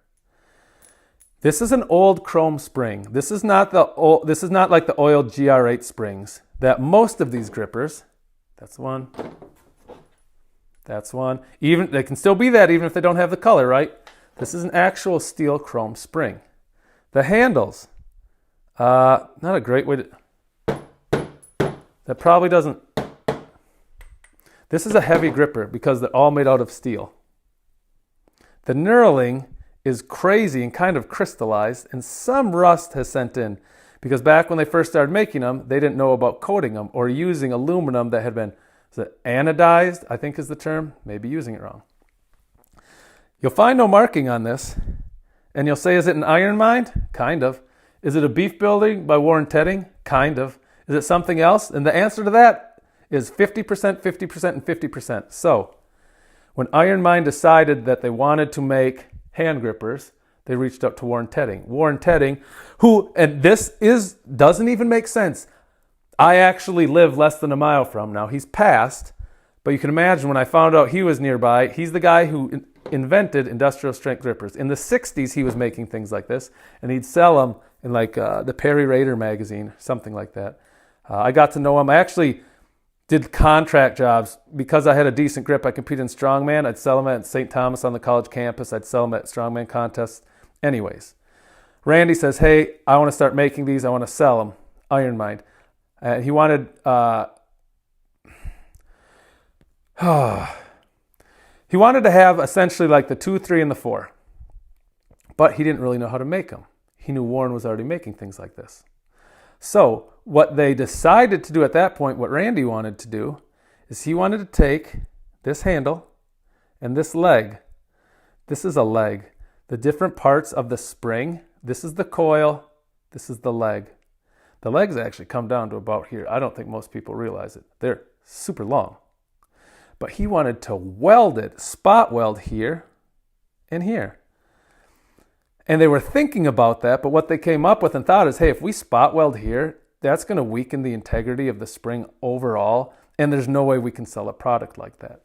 This is an old chrome spring. This is not like the oiled GR8 springs that most of these grippers, that's one, even they can still be that even if they don't have the color, right? This is an actual steel chrome spring. The handles, not a great way to, that probably doesn't, this is a heavy gripper because they're all made out of steel. The knurling is crazy and kind of crystallized, and some rust has sent in because back when they first started making them, they didn't know about coating them or using aluminum that had been anodized, I think is the term, maybe using it wrong. You'll find no marking on this, and you'll say, is it an Iron Mind? Kind of. Is it a beef building by Warren Tedding? Kind of. Is it something else? And the answer to that is 50%, 50%, and 50%. So when Iron Mind decided that they wanted to make hand grippers, they reached out to Warren Tedding. Warren Tedding, who, and doesn't even make sense. I actually live less than a mile from now. He's passed, but you can imagine when I found out he was nearby, he's the guy who invented industrial strength grippers. In the 60s, he was making things like this, and he'd sell them in like the Perry Raider magazine, something like that. I got to know him. I actually did contract jobs because I had a decent grip. I competed in strongman. I'd sell them at St. Thomas on the college campus. I'd sell them at strongman contests. Anyways, Randy says, hey, I want to start making these. I want to sell them. Iron Mind. He wanted he wanted to have essentially like the 2, 3, and the 4. But he didn't really know how to make them. He knew Warren was already making things like this. So what they decided to do at that point, what Randy wanted to do, is he wanted to take this handle and this leg. This is a leg. The different parts of the spring. This is the coil. This is the leg. The legs actually come down to about here. I don't think most people realize it. They're super long. But he wanted to weld it, spot weld here and here. And they were thinking about that, but what they came up with and thought is, hey, if we spot weld here, that's going to weaken the integrity of the spring overall, and there's no way we can sell a product like that.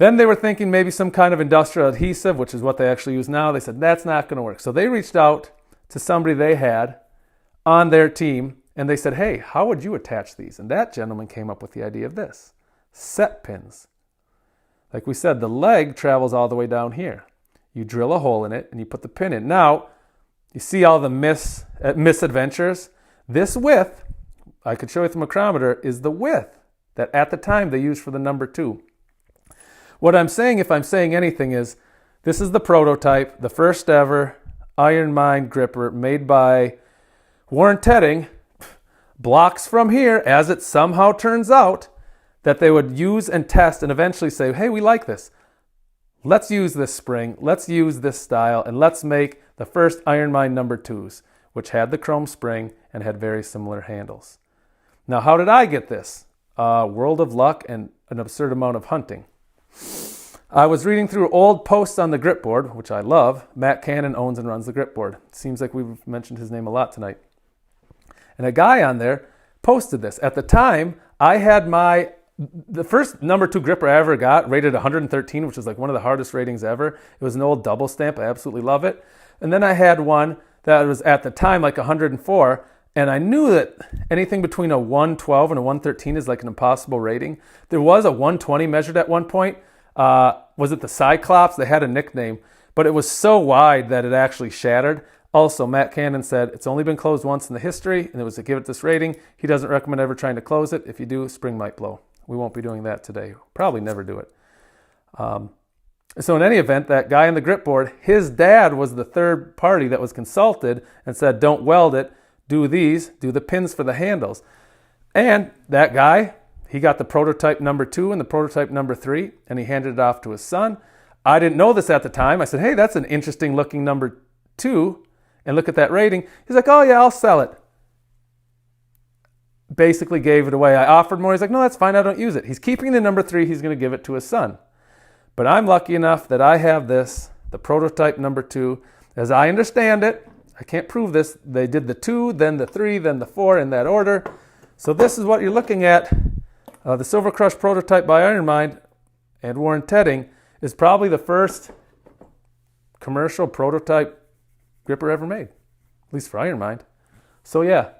Then they were thinking maybe some kind of industrial adhesive, which is what they actually use now. They said, that's not going to work. So they reached out to somebody they had on their team, and they said, hey, how would you attach these? And that gentleman came up with the idea of this: set pins. Like we said, the leg travels all the way down here. You drill a hole in it, and you put the pin in. Now, you see all the misadventures? This width, I could show you with the micrometer, is the width that at the time they used for the number 2. What I'm saying, if I'm saying anything, is this is the prototype, the first ever Iron Mind gripper made by Warren Tedding. Blocks from here, as it somehow turns out, that they would use and test and eventually say, hey, we like this. Let's use this spring, let's use this style, and let's make the first Iron Mind number 2s, which had the chrome spring and had very similar handles. Now, how did I get this? World of luck and an absurd amount of hunting. I was reading through old posts on the grip board, which I love. Matt Cannon owns and runs the grip board. Seems like we've mentioned his name a lot tonight. And a guy on there posted this. At the time, I had the first number 2 gripper I ever got, rated 113, which is like one of the hardest ratings ever. It was an old double stamp. I absolutely love it. And then I had one that was at the time like 104, and I knew that anything between a 112 and a 113 is like an impossible rating. There was a 120 measured at one point. Was it the Cyclops? They had a nickname, but it was so wide that it actually shattered. Also, Matt Cannon said it's only been closed once in the history, and it was to give it this rating. He doesn't recommend ever trying to close it. If you do, spring might blow. We won't be doing that today. Probably never do it. So in any event, that guy on the grip board, his dad was the third party that was consulted and said, don't weld it, do these, do the pins for the handles. And that guy, he got the prototype number 2 and the prototype number 3, and he handed it off to his son. I didn't know this at the time. I said, hey, that's an interesting looking number 2, and look at that rating. He's like, oh yeah, I'll sell it. Basically gave it away. I offered more. He's like, no, that's fine. I don't use it. He's keeping the number 3. He's going to give it to his son. But I'm lucky enough that I have this, the prototype number 2. As I understand it, I can't prove this. They did the 2, then the 3, then the 4 in that order. So this is what you're looking at. The Silver Crush prototype by Iron Mind and Warren Tedding is probably the first commercial prototype gripper ever made, at least for Iron Mind. So yeah.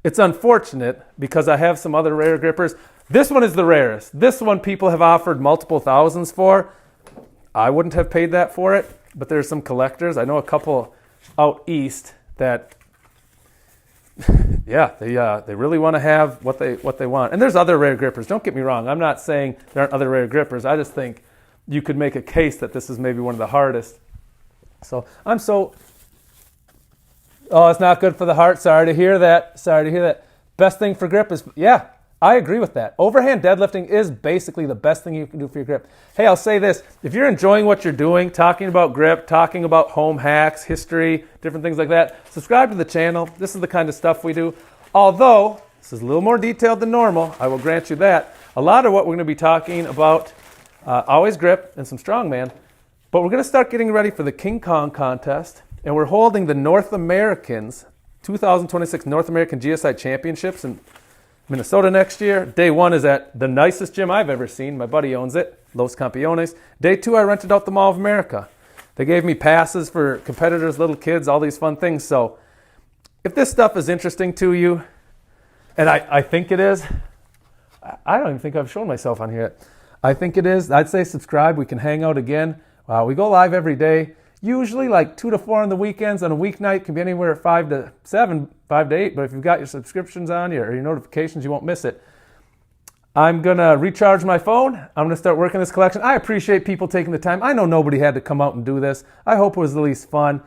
It's unfortunate because I have some other rare grippers. This one is the rarest. This one people have offered multiple thousands for. I wouldn't have paid that for it, but there's some collectors. I know a couple out east that, yeah, they really want to have what they want. And there's other rare grippers. Don't get me wrong. I'm not saying there aren't other rare grippers. I just think you could make a case that this is maybe one of the hardest. So oh, it's not good for the heart. Sorry to hear that. Best thing for grip is, yeah, I agree with that. Overhand deadlifting is basically the best thing you can do for your grip. Hey, I'll say this. If you're enjoying what you're doing, talking about grip, talking about home hacks, history, different things like that, subscribe to the channel. This is the kind of stuff we do. Although, this is a little more detailed than normal, I will grant you that. A lot of what we're going to be talking about, always grip and some strongman, but we're going to start getting ready for the King Kong contest. And we're holding the North Americans, 2026 North American GSI Championships in Minnesota next year. Day 1 is at the nicest gym I've ever seen. My buddy owns it, Los Campeones. Day 2, I rented out the Mall of America. They gave me passes for competitors, little kids, all these fun things. So if this stuff is interesting to you, and I think it is, I don't even think I've shown myself on here yet. I think it is. I'd say subscribe. We can hang out again. We go live every day. Usually like 2 to 4 on the weekends. On a weeknight, can be anywhere at 5 to 7, 5 to 8. But if you've got your subscriptions on or your notifications, you won't miss it. I'm going to recharge my phone. I'm going to start working this collection. I appreciate people taking the time. I know nobody had to come out and do this. I hope it was at least fun.